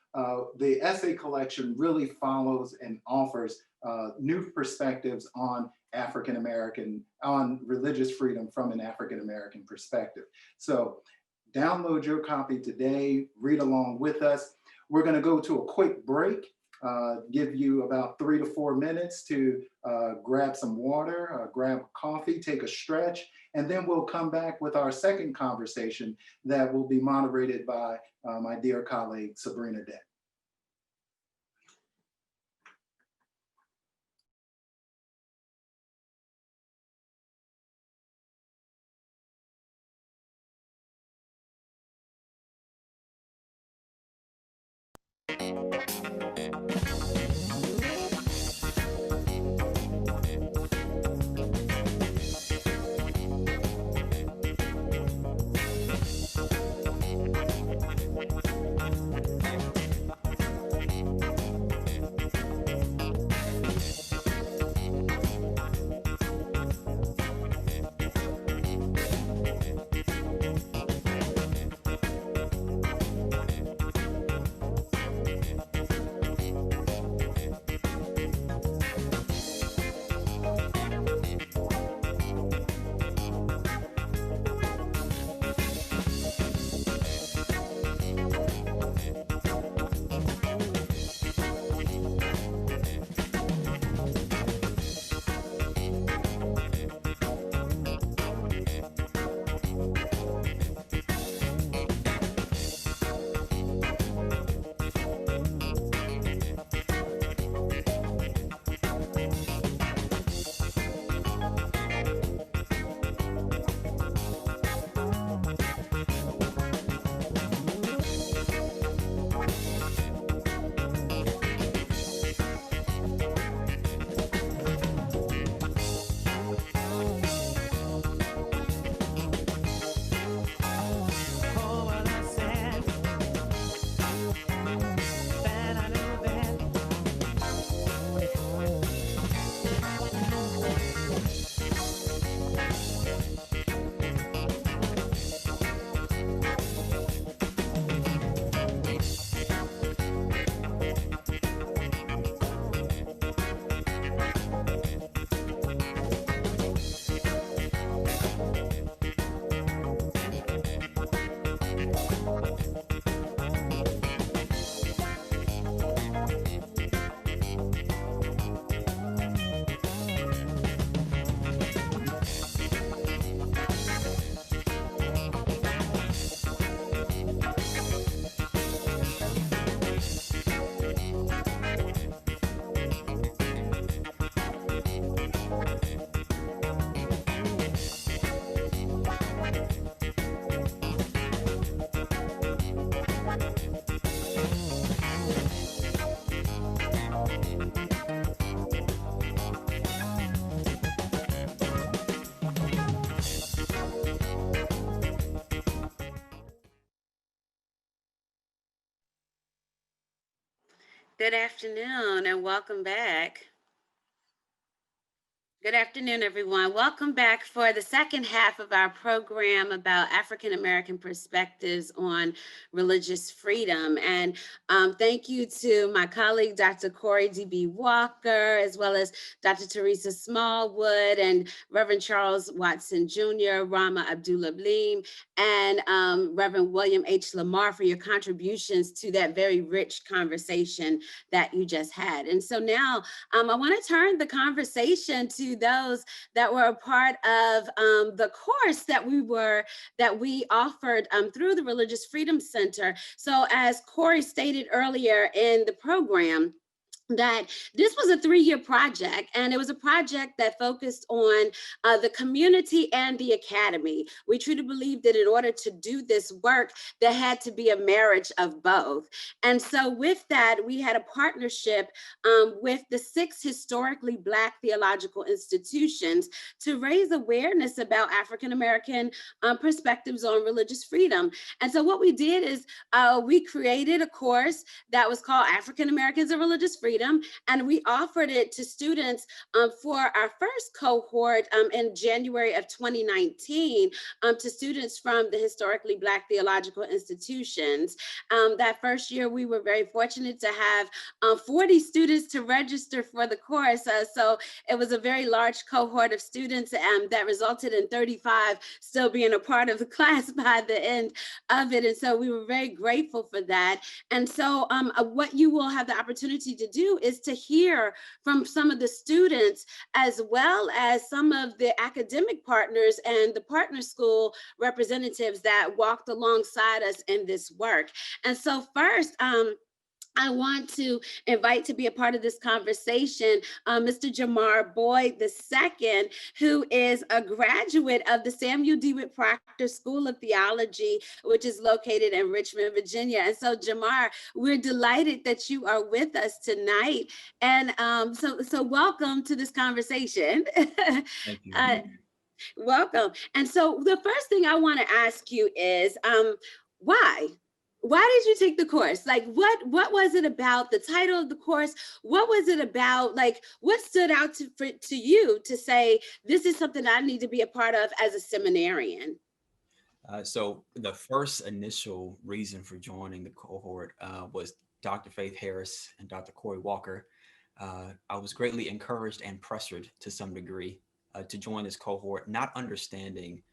the essay collection really follows and offers new perspectives on on religious freedom from an African American perspective. So download your copy today, read along with us. We're going to go to a quick break, give you about 3 to 4 minutes to grab some water, grab coffee, take a stretch, and then we'll come back with our second conversation that will be moderated by my dear colleague, Sabrina Dent. Good afternoon and welcome back. Good afternoon, everyone. Welcome back for the second half of our program about African American perspectives on religious freedom. And thank you to my colleague, Dr. Corey D.B. Walker, as well as Dr. Theresa Smallwood and Reverend Charles Watson Jr., Rama Abdullah Bleem, and Reverend William H. Lamar for your contributions to that very rich conversation that you just had. And so now I want to turn the conversation to those that were a part of the course that we offered through the Religious Freedom Center. So as Corey stated earlier in the program, that this was a 3-year project, and it was a project that focused on the community and the academy. We truly believed that in order to do this work, there had to be a marriage of both. And so with that, we had a partnership with the 6 historically Black theological institutions to raise awareness about African-American perspectives on religious freedom. And so what we did is we created a course that was called African Americans and Religious Freedom, and we offered it to students for our first cohort in January of 2019 to students from the historically Black theological institutions. That first year, we were very fortunate to have 40 students to register for the course. So it was a very large cohort of students that resulted in 35 still being a part of the class by the end of it. And so we were very grateful for that. And so what you will have the opportunity to do is to hear from some of the students, as well as some of the academic partners and the partner school representatives that walked alongside us in this work. And so first, I want to invite to be a part of this conversation, Mr. Jamar Boyd II, who is a graduate of the Samuel DeWitt Proctor School of Theology, which is located in Richmond, Virginia. And so, Jamar, we're delighted that you are with us tonight. And so welcome to this conversation. Thank you. Welcome. And so the first thing I want to ask you is, why? Why did you take the course? Like, what was it about the title of the course? What was it about? Like, what stood out to you to say, this is something I need to be a part of as a seminarian? So the first initial reason for joining the cohort was Dr. Faith Harris and Dr. Corey Walker. I was greatly encouraged and pressured to some degree to join this cohort, not understanding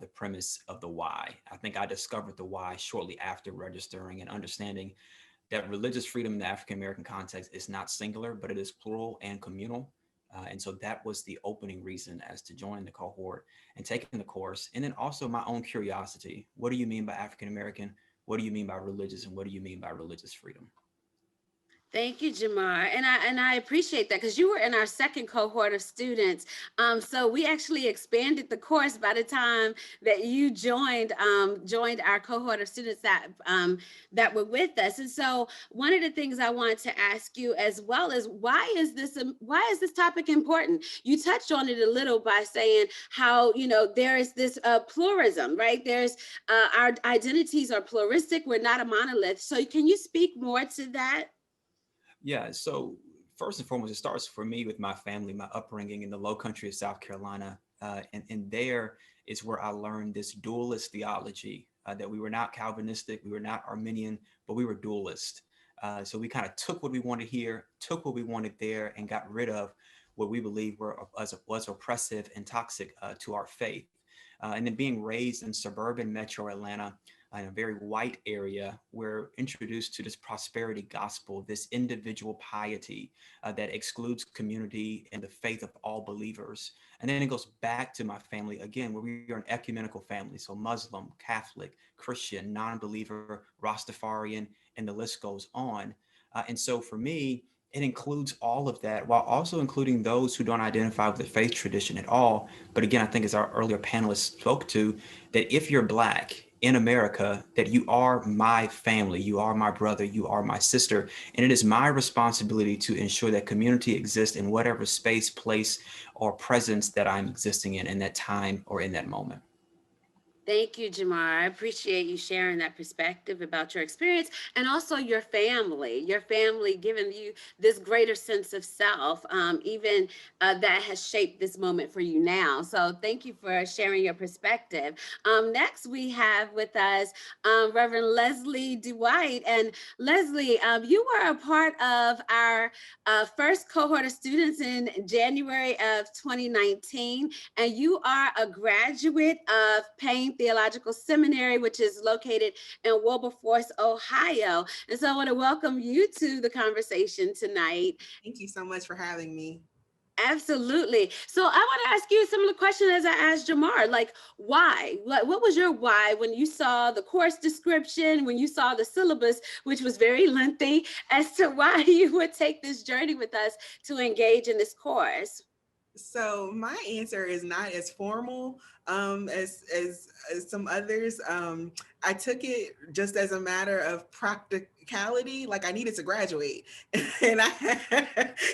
the premise of the why. I think I discovered the why shortly after registering and understanding that religious freedom in the African American context is not singular, but it is plural and communal. And so that was the opening reason as to join the cohort and taking the course. And then also my own curiosity. What do you mean by African American? What do you mean by religious? And what do you mean by religious freedom? Thank you, Jamar. And I appreciate that, because you were in our second cohort of students. So we actually expanded the course by the time that you joined our cohort of students that were with us. And so one of the things I wanted to ask you as well is, why is this topic important? You touched on it a little by saying how, there is this pluralism, right? There's our identities are pluralistic. We're not a monolith. So can you speak more to that? Yeah, so first and foremost, it starts for me with my family, my upbringing in the low country of South Carolina. And there is where I learned this dualist theology, that we were not Calvinistic, we were not Arminian, but we were dualist. So we kind of took what we wanted here, took what we wanted there, and got rid of what we believe was oppressive and toxic to our faith. And then being raised in suburban metro Atlanta, in a very white area, we're introduced to this prosperity gospel, this individual piety that excludes community and the faith of all believers. And then it goes back to my family again, where we are an ecumenical family. So Muslim, Catholic, Christian, non-believer, Rastafarian, and the list goes on. And so for me, it includes all of that, while also including those who don't identify with the faith tradition at all. But again, I think as our earlier panelists spoke to, that if you're Black in America, that you are my family, you are my brother, you are my sister. And it is my responsibility to ensure that community exists in whatever space, place, or presence that I'm existing in that time or in that moment. Thank you, Jamar. I appreciate you sharing that perspective about your experience and also your family giving you this greater sense of self, even that has shaped this moment for you now. So thank you for sharing your perspective. Next, we have with us Reverend Leslie Dwight. And Leslie, you were a part of our first cohort of students in January of 2019, and you are a graduate of Payne Theological Seminary, which is located in Wilberforce, Ohio. And so I want to welcome you to the conversation tonight. Thank you so much for having me. Absolutely. So I want to ask you a similar question as I asked Jamar, like why? What was your why when you saw the course description, when you saw the syllabus, which was very lengthy, as to why you would take this journey with us to engage in this course? So my answer is not as formal as some others. I took it just as a matter of practicality. Like I needed to graduate, and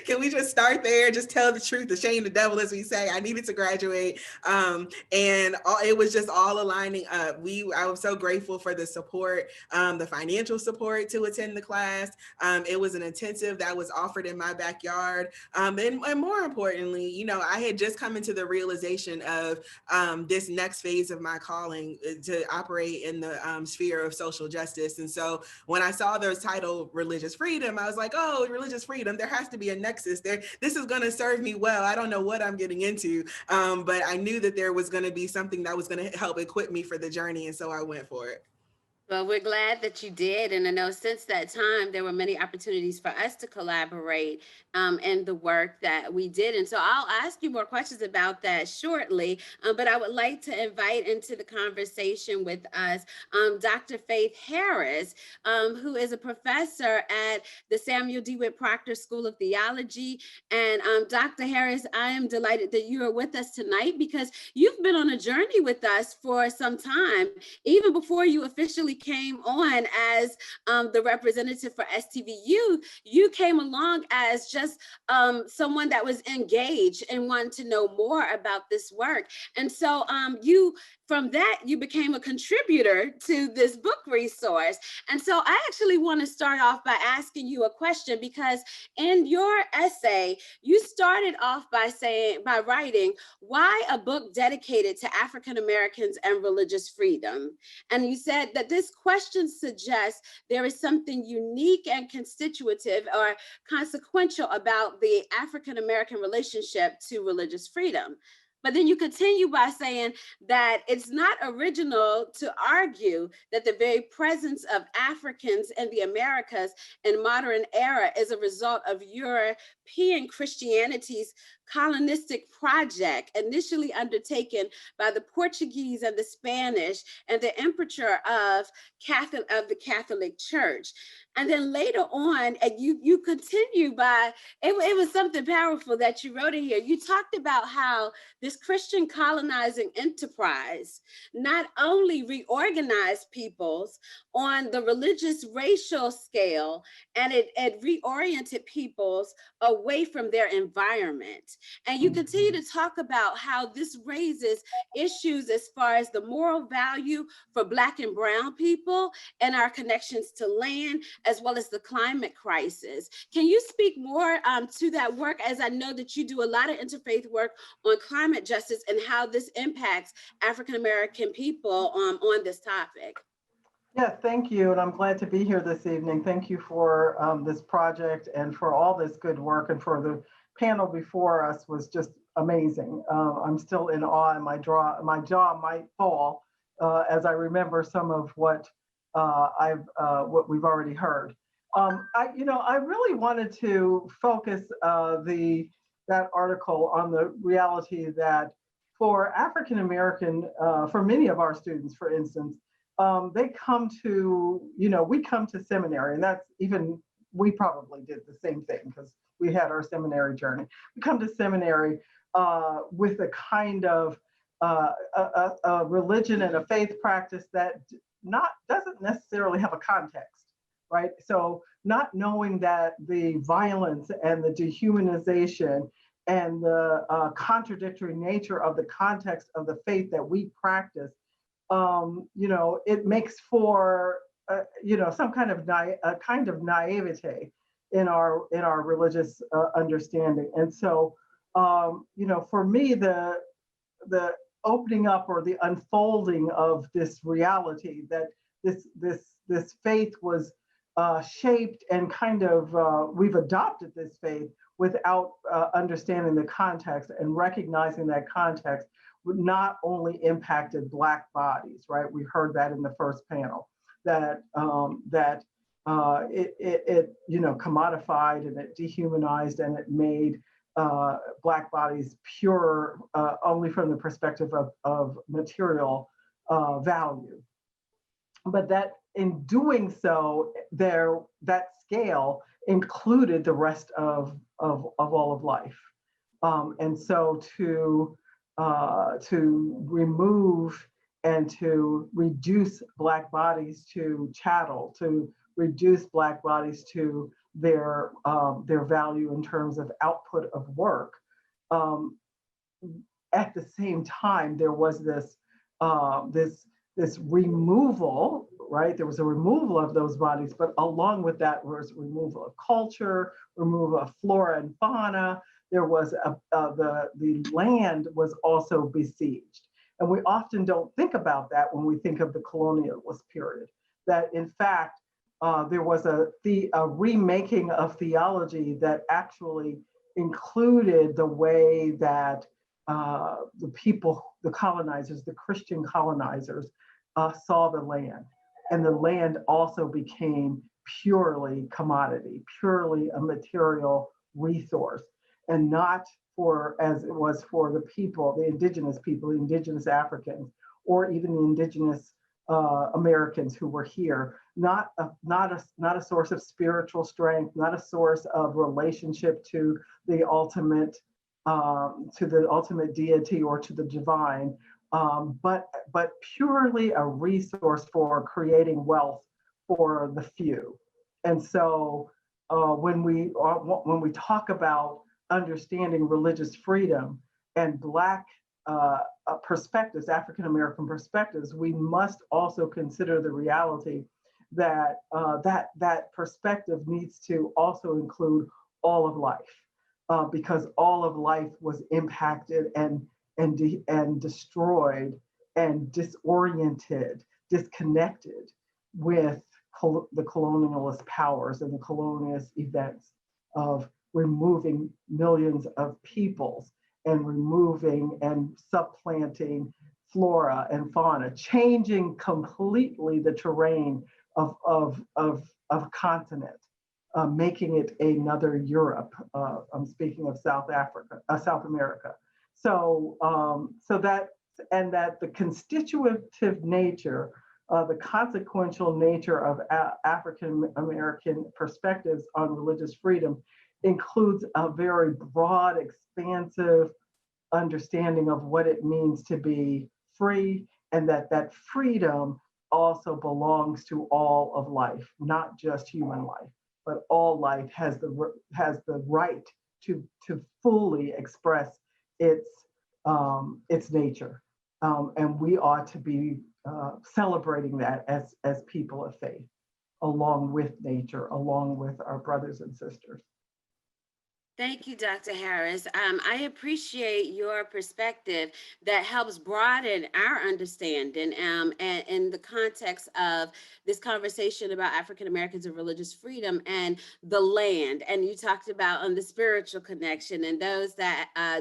can we just start there? Just tell the truth, the shame the devil, as we say. I needed to graduate, and it was just all aligning up. I was so grateful for the support, the financial support to attend the class. It was an intensive that was offered in my backyard, and more importantly, you know, I had just come into the realization of this next phase of my calling to operate in the sphere of social justice. And so when I saw the title Religious Freedom, I was like, oh, religious freedom, there has to be a nexus there. This is going to serve me well. I don't know what I'm getting into, but I knew that there was going to be something that was going to help equip me for the journey. And so I went for it. Well, we're glad that you did. And I know since that time, there were many opportunities for us to collaborate in the work that we did. And so I'll ask you more questions about that shortly. But I would like to invite into the conversation with us Dr. Faith Harris, who is a professor at the Samuel DeWitt Proctor School of Theology. And Dr. Harris, I am delighted that you are with us tonight because you've been on a journey with us for some time, even before you officially came on as the representative for STVU. You came along as just someone that was engaged and wanted to know more about this work. And so from that, you became a contributor to this book resource. And so I actually want to start off by asking you a question, because in your essay, you started off by writing, why a book dedicated to African Americans and religious freedom? And you said that this question suggests there is something unique and constitutive or consequential about the African American relationship to religious freedom. But then you continue by saying that it's not original to argue that the very presence of Africans in the Americas in modern era is a result of European Christianity's colonistic project, initially undertaken by the Portuguese and the Spanish and the Emperor of the Catholic Church. And then later on, and you continue by, it was something powerful that you wrote in here. You talked about how this Christian colonizing enterprise not only reorganized peoples on the religious racial scale, and it reoriented peoples away from their environment. And you continue to talk about how this raises issues as far as the moral value for Black and Brown people and our connections to land, as well as the climate crisis. Can you speak more to that work, as I know that you do a lot of interfaith work on climate justice and how this impacts African-American people on this topic? Yeah, thank you. And I'm glad to be here this evening. Thank you for this project and for all this good work, and for the panel before us was just amazing. I'm still in awe, and my jaw might fall as I remember some of what what we've already heard. I really wanted to focus that article on the reality that for African American, for many of our students, for instance, they come to, we come to seminary, and that's even, we probably did the same thing because we had our seminary journey. We come to seminary with a kind of a religion and a faith practice that doesn't necessarily have a context, right? So not knowing that the violence and the dehumanization and the contradictory nature of the context of the faith that we practice it makes for some kind of naivete in our religious understanding. And so for me, the opening up or the unfolding of this reality that this faith was shaped and kind of we've adopted this faith without understanding the context and recognizing that context would not only impacted Black bodies, right? We heard that in the first panel, that it commodified and it dehumanized and it made Black bodies pure only from the perspective of material value. But that in doing so, that scale included the rest of all of life. And so to remove and to reduce Black bodies to chattel, to reduce Black bodies to their value in terms of output of work. At the same time, there was this removal, right? There was a removal of those bodies, but along with that was removal of culture, removal of flora and fauna. There was the land was also besieged. And we often don't think about that when we think of the colonialist period, that in fact, there was a remaking of theology that actually included the way that the people, the colonizers, the Christian colonizers saw the land. And the land also became purely commodity, purely a material resource, and not for, as it was for the people, the indigenous Africans, or even the indigenous Americans who were here, not a source of spiritual strength, not a source of relationship to the ultimate deity or to the divine, but purely a resource for creating wealth for the few. And so when we talk about understanding religious freedom and Black perspectives, African American perspectives, we must also consider the reality that that perspective needs to also include all of life, because all of life was impacted and destroyed and disoriented, disconnected with the colonialist powers and the colonialist events of removing millions of peoples and removing and supplanting flora and fauna, changing completely the terrain of continent, making it another Europe. I'm speaking of South America. So that the constitutive nature, the consequential nature of African American perspectives on religious freedom includes a very broad, expansive understanding of what it means to be free, and that freedom also belongs to all of life, not just human life, but all life has the right to fully express its nature, and we ought to be celebrating that as people of faith, along with nature, along with our brothers and sisters. Thank you, Dr. Harris. I appreciate your perspective that helps broaden our understanding and in the context of this conversation about African Americans and religious freedom and the land. And you talked about the spiritual connection and those that are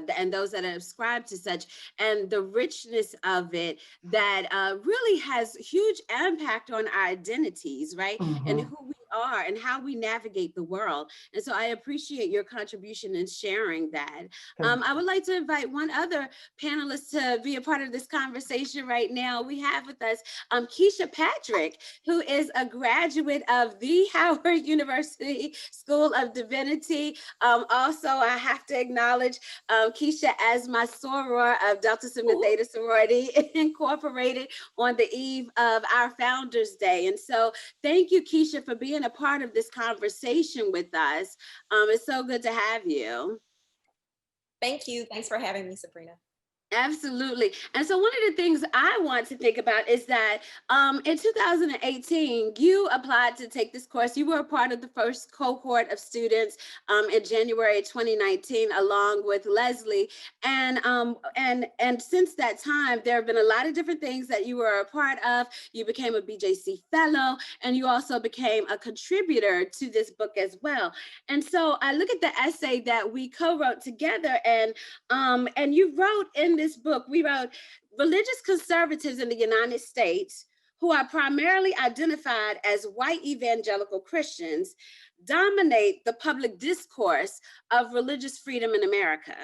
ascribed to such, and the richness of it that really has huge impact on our identities, right? Mm-hmm. And who we are and how we navigate the world. And so I appreciate your contribution in sharing that. I would like to invite one other panelist to be a part of this conversation right now. We have with us Keisha Patrick, who is a graduate of the Howard University School of Divinity. Also, I have to acknowledge Keisha as my soror of Delta Sigma Theta Sorority Incorporated on the eve of our Founders Day. And so thank you, Keisha, for being a part of this conversation with us. It's so good to have you. Thank you. Thanks for having me, Sabrina. Absolutely. And so one of the things I want to think about is that in 2018, you applied to take this course. You were a part of the first cohort of students in January 2019, along with Leslie. And since that time, there have been a lot of different things that you were a part of. You became a BJC fellow, and you also became a contributor to this book as well. And so I look at the essay that we co-wrote together, and you wrote in this book, we wrote, religious conservatives in the United States, who are primarily identified as white evangelical Christians, dominate the public discourse of religious freedom in America.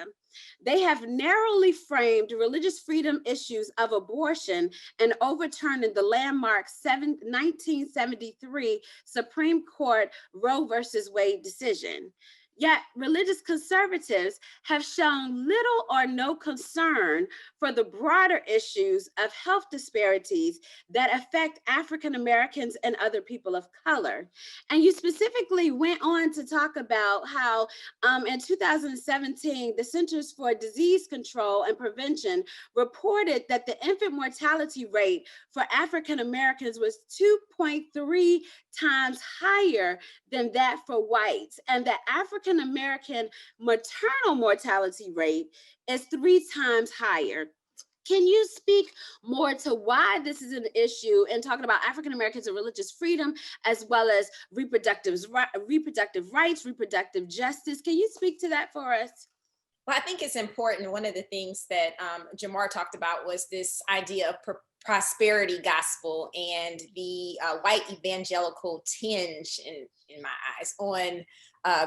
They have narrowly framed religious freedom issues of abortion and overturning the landmark 1973 Supreme Court Roe versus Wade decision. Yet religious conservatives have shown little or no concern for the broader issues of health disparities that affect African Americans and other people of color. And you specifically went on to talk about how in 2017, the Centers for Disease Control and Prevention reported that the infant mortality rate for African Americans was 2.3 times higher than that for whites, and the African American maternal mortality rate is 3 times higher. Can you speak more to why this is an issue and talking about African Americans and religious freedom, as well as reproductive rights, reproductive justice? Can you speak to that for us? Well, I think it's important. One of the things that Jamar talked about was this idea of prosperity gospel and the white evangelical tinge, in my eyes, on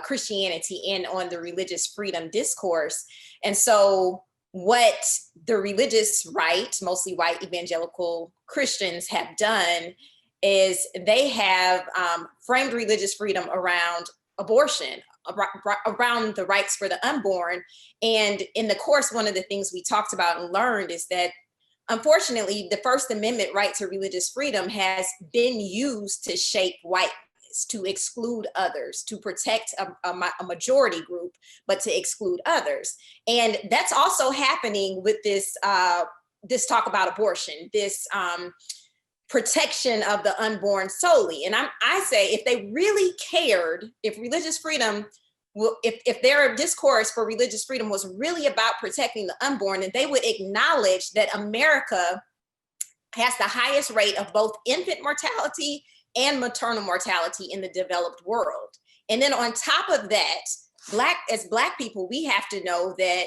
Christianity and on the religious freedom discourse. And so what the religious right, mostly white evangelical Christians, have done is they have framed religious freedom around abortion, around the rights for the unborn. And in the course, one of the things we talked about and learned is that, unfortunately, the First Amendment right to religious freedom has been used to shape whiteness, to exclude others, to protect a majority group, but to exclude others. And that's also happening with this talk about abortion, this protection of the unborn solely. And I say, if they really cared, if religious freedom, if their discourse for religious freedom was really about protecting the unborn, then they would acknowledge that America has the highest rate of both infant mortality and maternal mortality in the developed world. And then on top of that, as Black people, we have to know that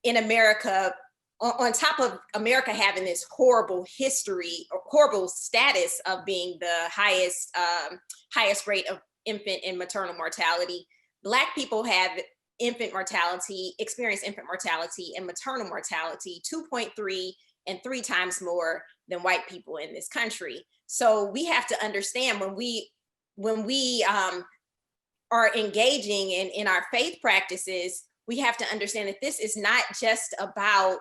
in America, on top of America having this horrible history or horrible status of being the highest rate of infant and maternal mortality, Black people have experience infant mortality and maternal mortality 2.3 and 3 times more than white people in this country. So we have to understand when we are engaging in our faith practices, we have to understand that this is not just about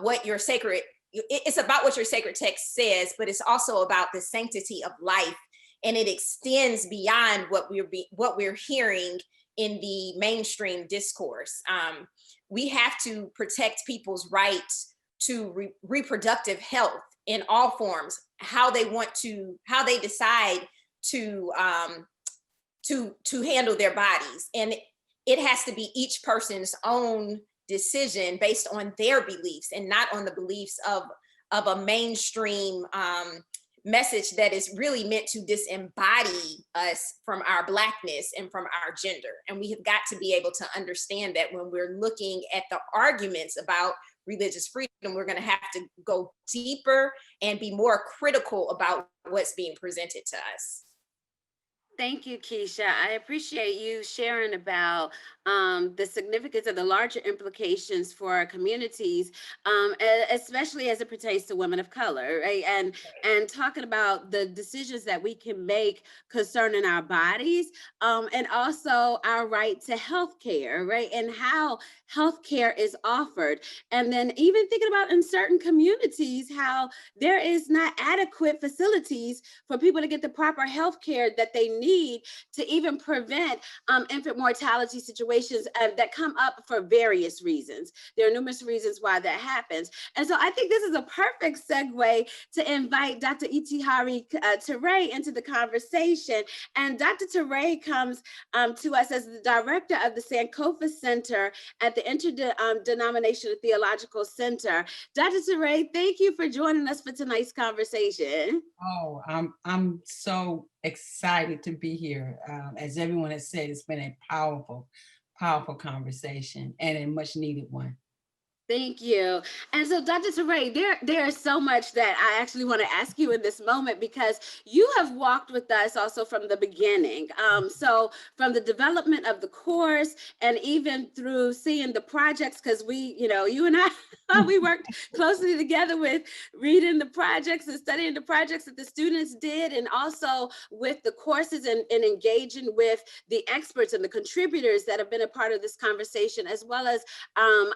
what your sacred, it's about what your sacred text says, but it's also about the sanctity of life. And it extends beyond what we're hearing in the mainstream discourse. We have to protect people's rights to reproductive health in all forms, how they decide to handle their bodies. And it has to be each person's own decision based on their beliefs and not on the beliefs of a mainstream message that is really meant to disembody us from our Blackness and from our gender. And we have got to be able to understand that when we're looking at the arguments about religious freedom, we're going to have to go deeper and be more critical about what's being presented to us. Thank you, Keisha. I appreciate you sharing about the significance of the larger implications for our communities, especially as it pertains to women of color, right? And talking about the decisions that we can make concerning our bodies, and also our right to health care, right? And how health care is offered. And then even thinking about in certain communities, how there is not adequate facilities for people to get the proper health care that they need to even prevent infant mortality situations situations that come up for various reasons. There are numerous reasons why that happens. And so I think this is a perfect segue to invite Dr. Itihari Ture into the conversation. And Dr. Ture comes to us as the director of the Sankofa Center at the Interdenominational Theological Center. Dr. Ture, thank you for joining us for tonight's conversation. Oh, I'm so excited to be here. As everyone has said, it's been a powerful, powerful conversation and a much needed one. Thank you. And so, Dr. Ture, there is so much that I actually want to ask you in this moment, because you have walked with us also from the beginning. So from the development of the course and even through seeing the projects, because we, you and I, we worked closely together with reading the projects and studying the projects that the students did, and also with the courses and engaging with the experts and the contributors that have been a part of this conversation, as well as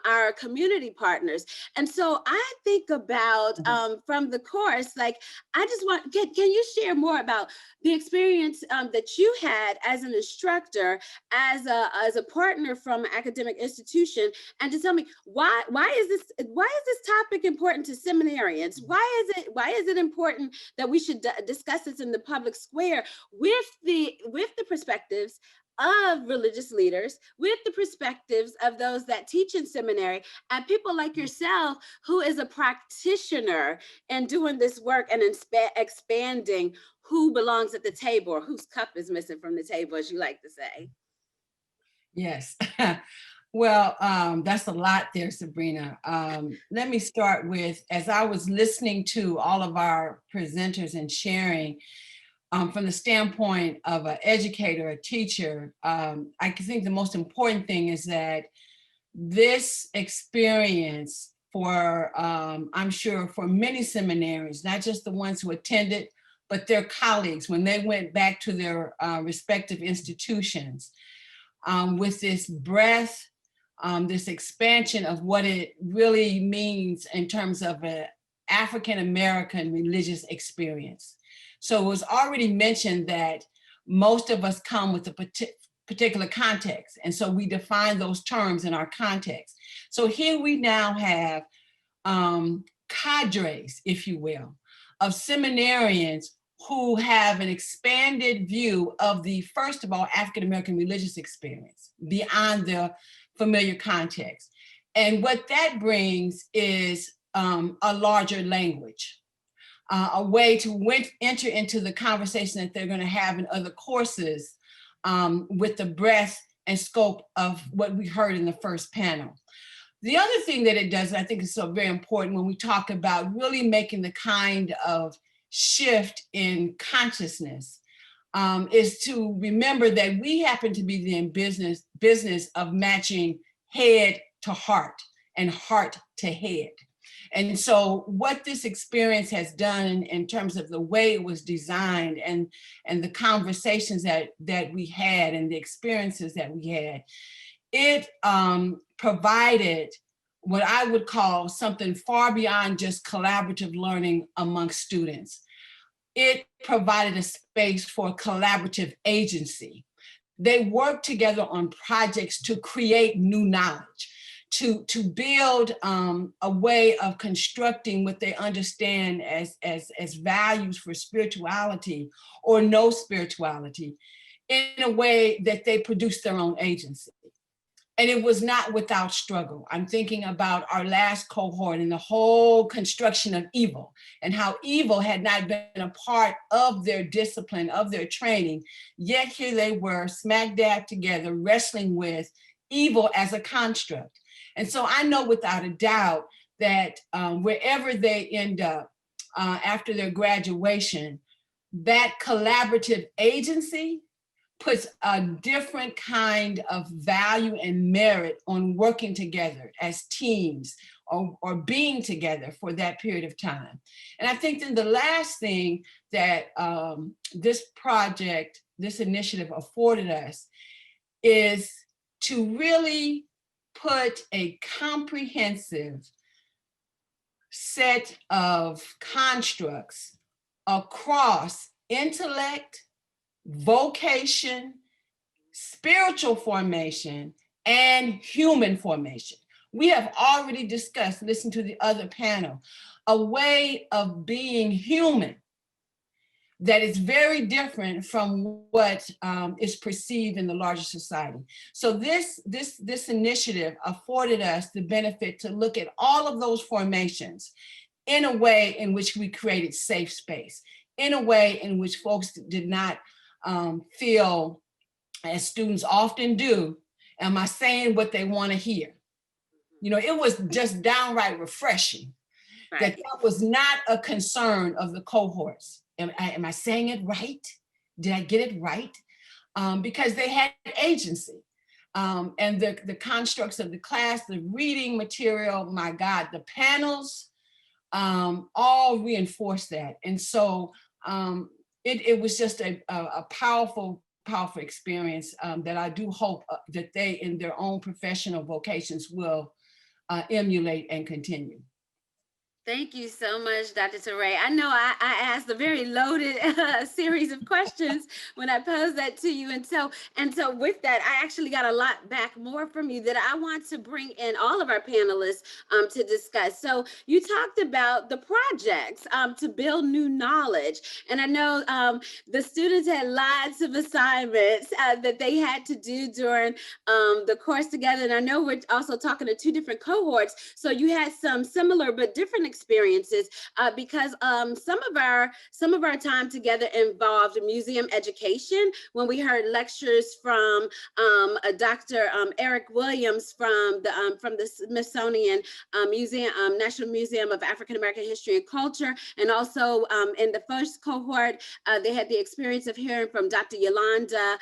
our community partners. And so I think about from the course, like, I just want, can you share more about the experience that you had as an instructor, as a partner from an academic institution, and to tell me why is this topic important to seminarians? Why is it important that we should discuss this in the public square with the perspectives of religious leaders, with the perspectives of those that teach in seminary, and people like yourself, who is a practitioner in doing this work and expanding who belongs at the table, or whose cup is missing from the table, as you like to say. Yes. Well, that's a lot there, Sabrina. Let me start with, as I was listening to all of our presenters and sharing, from the standpoint of an educator, a teacher, I think the most important thing is that this experience for, I'm sure for many seminaries, not just the ones who attended, but their colleagues, when they went back to their respective institutions, with this breadth, this expansion of what it really means in terms of an African-American religious experience. So it was already mentioned that most of us come with a particular context. And so we define those terms in our context. So here we now have cadres, if you will, of seminarians who have an expanded view of the, first of all, African-American religious experience beyond the familiar context. And what that brings is a larger language. A way to enter into the conversation that they're going to have in other courses with the breadth and scope of what we heard in the first panel. The other thing that it does, and I think is so very important when we talk about really making the kind of shift in consciousness, is to remember that we happen to be in business of matching head to heart and heart to head. And so what this experience has done in terms of the way it was designed and the conversations that we had and the experiences that we had, it provided what I would call something far beyond just collaborative learning among students. It provided a space for collaborative agency. They worked together on projects to create new knowledge, to build a way of constructing what they understand as values for spirituality or no spirituality in a way that they produce their own agency. And it was not without struggle. I'm thinking about our last cohort and the whole construction of evil and how evil had not been a part of their discipline, of their training, yet here they were smack dab together wrestling with evil as a construct. And so I know without a doubt that wherever they end up after their graduation, that collaborative agency puts a different kind of value and merit on working together as teams or being together for that period of time. And I think then the last thing that this project, this initiative afforded us is to really put a comprehensive set of constructs across intellect, vocation, spiritual formation, and human formation. We have already discussed, listen to the other panel, a way of being human that is very different from what is perceived in the larger society. So this initiative afforded us the benefit to look at all of those formations in a way in which we created safe space, in a way in which folks did not feel, as students often do, am I saying what they want to hear? You know, it was just downright refreshing that was not a concern of the cohorts. Am I saying it right? Did I get it right? Because they had agency. And the constructs of the class, the reading material, my God, the panels, all reinforced that. And so it was just a powerful experience that I do hope that they in their own professional vocations will emulate and continue. Thank you so much, Dr. Teray. I know I asked a very loaded series of questions when I posed that to you. And so with that, I actually got a lot back more from you that I want to bring in all of our panelists to discuss. So you talked about the projects to build new knowledge. And I know the students had lots of assignments that they had to do during the course together. And I know we're also talking to two different cohorts. So you had some similar but different experiences because some of our time together involved museum education when we heard lectures from Dr. Eric Williams from the Smithsonian Museum, National Museum of African American History and Culture, and also in the first cohort they had the experience of hearing from Dr. Yolanda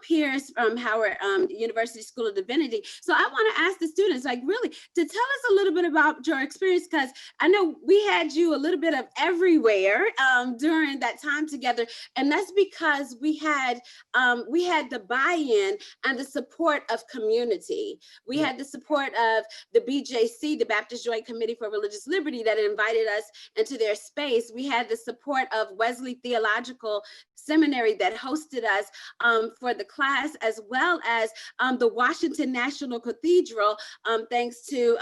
Pierce from Howard University School of Divinity. So I want to ask the students, like, really to tell us a little bit about your experience, because I know we had you a little bit of everywhere during that time together, and that's because we had the buy-in and the support of community. We had the support of the BJC, the Baptist Joint Committee for Religious Liberty, that invited us into their space. We had the support of Wesley Theological Seminary that hosted us for the class, as well as the Washington National Cathedral, thanks to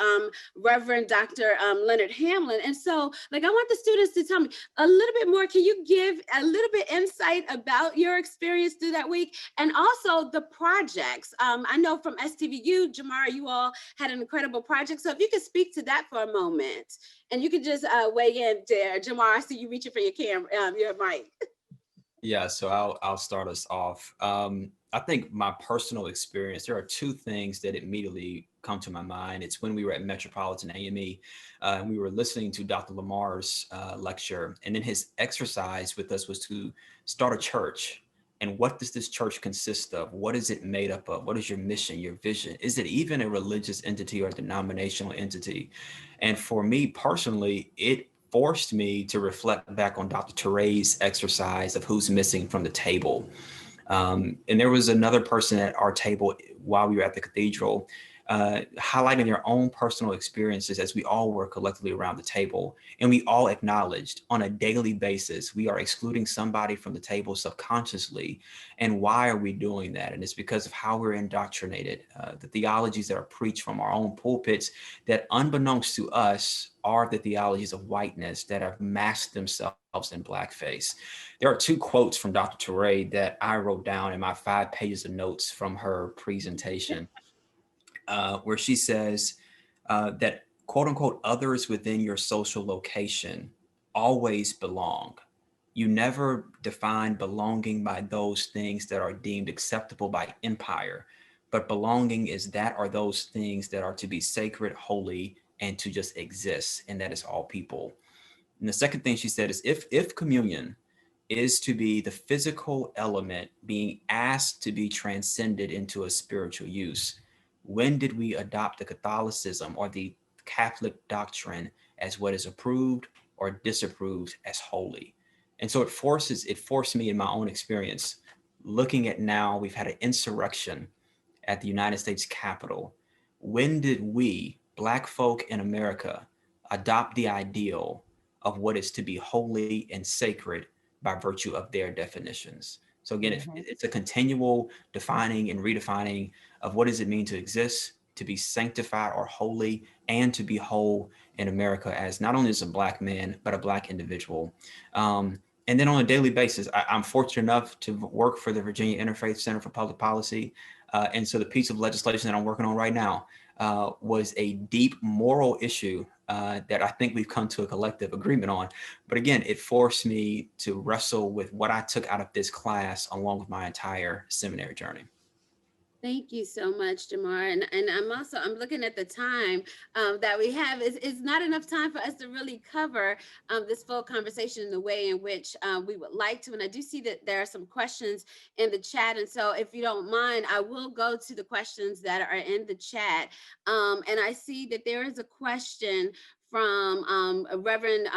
Reverend Dr. Leonard Hamlin. And so, like, I want the students to tell me a little bit more. Can you give a little bit insight about your experience through that week, and also the projects? I know from STVU, Jamara, you all had an incredible project. So if you could speak to that for a moment, and you could just weigh in there. Jamara, I see you reaching for your camera, your mic. Yeah, so I'll start us off. I think my personal experience, there are two things that immediately come to my mind. It's when we were at Metropolitan AME and we were listening to Dr. Lamar's lecture, and then his exercise with us was to start a church. And what does this church consist of? What is it made up of? What is your mission, your vision? Is it even a religious entity or a denominational entity? And for me personally, it forced me to reflect back on Dr. Teray's exercise of who's missing from the table. And there was another person at our table while we were at the cathedral, highlighting their own personal experiences as we all were collectively around the table. And we all acknowledged on a daily basis, we are excluding somebody from the table subconsciously. And why are we doing that? And it's because of how we're indoctrinated, the theologies that are preached from our own pulpits that, unbeknownst to us, are the theologies of whiteness that have masked themselves in blackface. There are two quotes from Dr. Teray that I wrote down in my 5 pages of notes from her presentation, where she says that, quote unquote, others within your social location always belong. You never define belonging by those things that are deemed acceptable by empire, but belonging is that or those things that are to be sacred, holy, and to just exist, and that is all people. And the second thing she said is, if communion is to be the physical element being asked to be transcended into a spiritual use, when did we adopt the Catholicism or the Catholic doctrine as what is approved or disapproved as holy? And so it forced me in my own experience, looking at now, we've had an insurrection at the United States Capitol. When did we, Black folk in America, adopt the ideal of what is to be holy and sacred by virtue of their definitions? So again, it's a continual defining and redefining of what does it mean to exist, to be sanctified or holy, and to be whole in America as not only as a Black man, but a Black individual. And then on a daily basis, I'm fortunate enough to work for the Virginia Interfaith Center for Public Policy. And so the piece of legislation that I'm working on right now was a deep moral issue that I think we've come to a collective agreement on. But again, it forced me to wrestle with what I took out of this class along with my entire seminary journey. Thank you so much, Jamar. And I'm looking at the time that we have. It's not enough time for us to really cover this full conversation in the way in which we would like to. And I do see that there are some questions in the chat. And so if you don't mind, I will go to the questions that are in the chat. And I see that there is a question from Reverend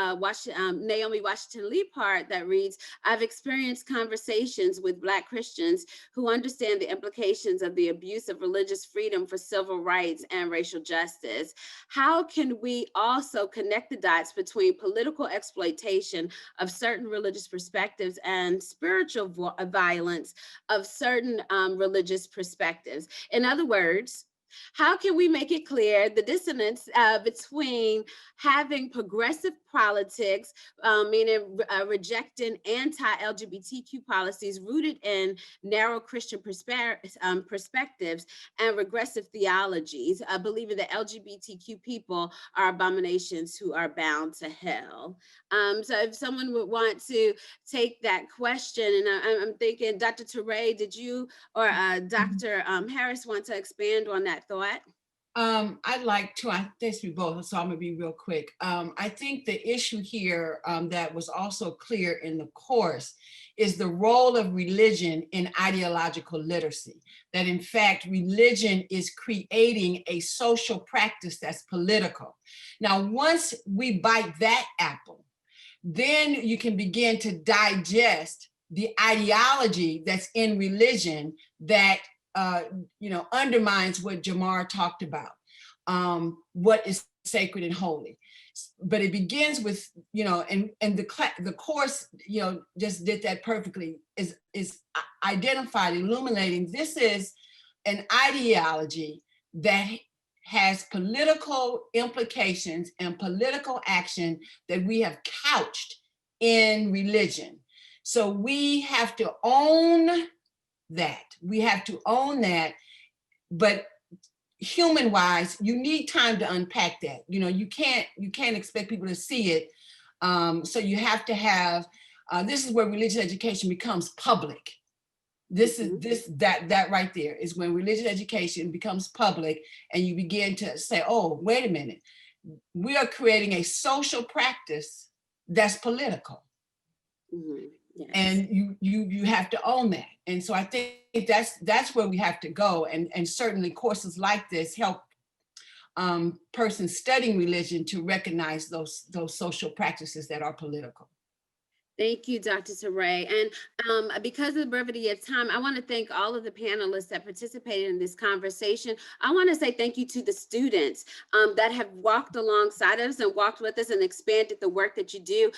Naomi Washington Leapart that reads, I've experienced conversations with Black Christians who understand the implications of the abuse of religious freedom for civil rights and racial justice. How can we also connect the dots between political exploitation of certain religious perspectives and spiritual violence of certain religious perspectives? In other words, how can we make it clear the dissonance between having progressive politics, meaning rejecting anti-LGBTQ policies rooted in narrow Christian perspectives and regressive theologies, believing that LGBTQ people are abominations who are bound to hell? So if someone would want to take that question, and I'm thinking, Dr. Teray, did you or Dr. Harris want to expand on that thought? I'd like to, I think we both, so I'm gonna be real quick. I think the issue here that was also clear in the course is the role of religion in ideological literacy. That in fact, religion is creating a social practice that's political. Now, once we bite that apple, then you can begin to digest the ideology that's in religion that undermines what Jamar talked about, what is sacred and holy. But it begins with, and the course, just did that perfectly, is identified, illuminating, this is an ideology that has political implications and political action that we have couched in religion. So we have to own that. We have to own that, but human-wise, you need time to unpack that. You can't expect people to see it. So you have to have, this is where religious education becomes public. That right there is when religious education becomes public and you begin to say, oh, wait a minute, we are creating a social practice that's political. Mm-hmm. Yes. And you have to own that. And so I think that's where we have to go. And certainly courses like this help persons studying religion to recognize those social practices that are political. Thank you, Dr. Teray. And because of the brevity of time, I want to thank all of the panelists that participated in this conversation. I want to say thank you to the students that have walked alongside us and walked with us and expanded the work that you do.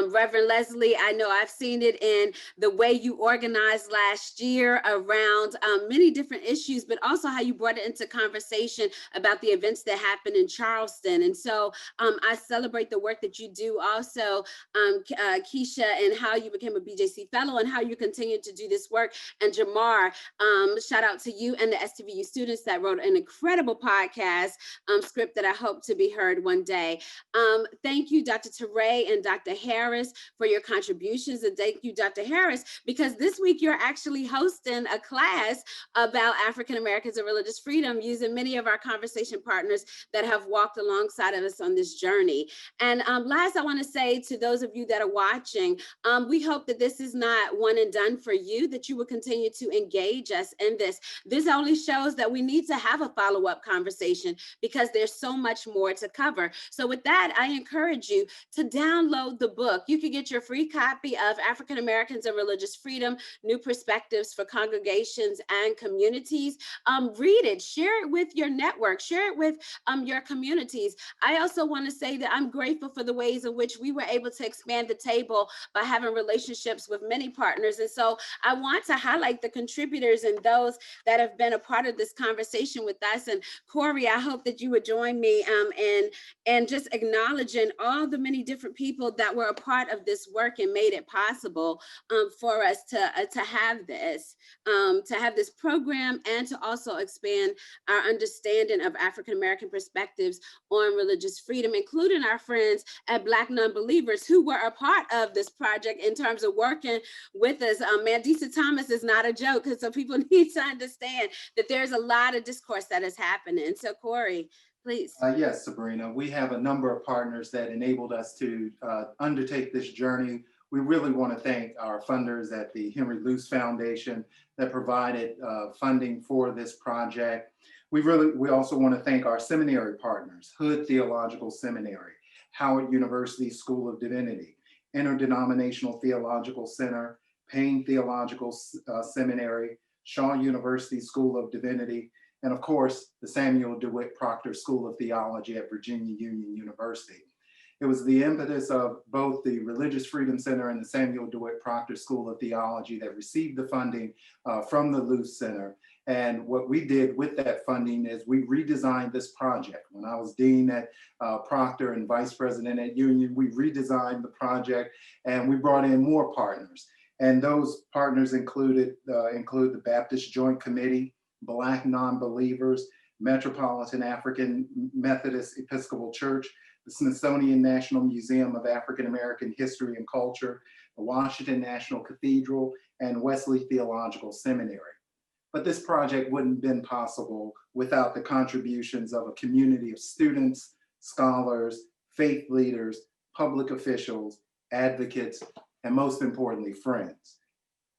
Reverend Leslie, I know I've seen it in the way you organized last year around many different issues, but also how you brought it into conversation about the events that happened in Charleston. And so I celebrate the work that you do also, Keisha, and how you became a BJC fellow and how you continue to do this work. And Jamar, shout out to you and the STVU students that wrote an incredible podcast script that I hope to be heard one day. Thank you, Dr. Teray and Dr. Harris, for your contributions. And thank you, Dr. Harris, because this week you're actually hosting a class about African Americans and religious freedom using many of our conversation partners that have walked alongside of us on this journey. And last, I want to say to those of you that are watching, we hope that this is not one and done for you, that you will continue to engage us in this. This only shows that we need to have a follow-up conversation because there's so much more to cover. So with that, I encourage you to download the book. You can get your free copy of African Americans and Religious Freedom, New Perspectives for Congregations and Communities. Read it, share it with your network, share it with your communities. I also want to say that I'm grateful for the ways in which we were able to expand the table by having relationships with many partners. And so I want to highlight the contributors and those that have been a part of this conversation with us. And Corey, I hope that you would join me and just acknowledging all the many different people that were a part of this work and made it possible for us to have this program and to also expand our understanding of African American perspectives on religious freedom, including our friends at Black Nonbelievers who were a part of this project in terms of working with us. Mandisa Thomas is not a joke, so people need to understand that there's a lot of discourse that is happening. So Corey, please. Yes, Sabrina, we have a number of partners that enabled us to undertake this journey. We really want to thank our funders at the Henry Luce Foundation that provided funding for this project. We also want to thank our seminary partners, Hood Theological Seminary, Howard University School of Divinity, Interdenominational Theological Center, Payne Theological Seminary, Shaw University School of Divinity, and of course, the Samuel DeWitt Proctor School of Theology at Virginia Union University. It was the impetus of both the Religious Freedom Center and the Samuel DeWitt Proctor School of Theology that received the funding from the Luce Center. And what we did with that funding is we redesigned this project. When I was dean at Proctor and vice president at Union, we redesigned the project and we brought in more partners. And those partners include the Baptist Joint Committee, Black Nonbelievers, Metropolitan African Methodist Episcopal Church, the Smithsonian National Museum of African American History and Culture, the Washington National Cathedral, and Wesley Theological Seminary. But this project wouldn't have been possible without the contributions of a community of students, scholars, faith leaders, public officials, advocates, and most importantly, friends.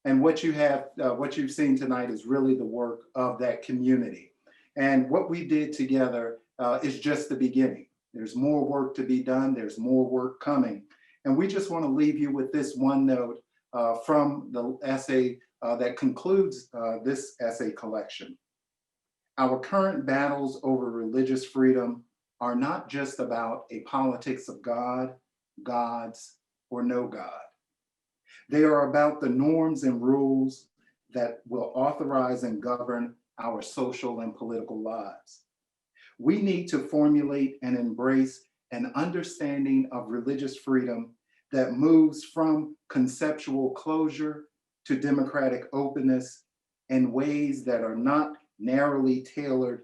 And what you've seen tonight is really the work of that community. And what we did together is just the beginning. There's more work to be done. There's more work coming. And we just want to leave you with this one note from the essay that concludes this essay collection. Our current battles over religious freedom are not just about a politics of God, gods, or no God. They are about the norms and rules that will authorize and govern our social and political lives. We need to formulate and embrace an understanding of religious freedom that moves from conceptual closure to democratic openness in ways that are not narrowly tailored,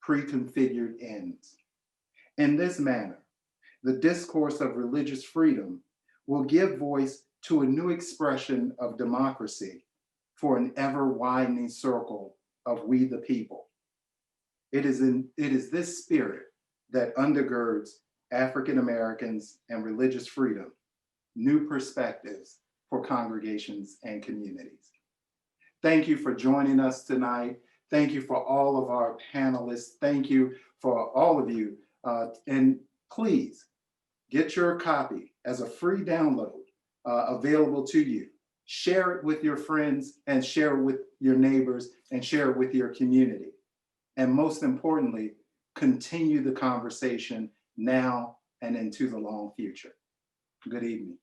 pre-configured ends. In this manner, the discourse of religious freedom will give voice to a new expression of democracy for an ever-widening circle of we the people. It is this spirit that undergirds African Americans and religious freedom, new perspectives for congregations and communities. Thank you for joining us tonight. Thank you for all of our panelists. Thank you for all of you. And please get your copy as a free download available to you. Share it with your friends and share it with your neighbors and share it with your community. And most importantly, continue the conversation now and into the long future. Good evening.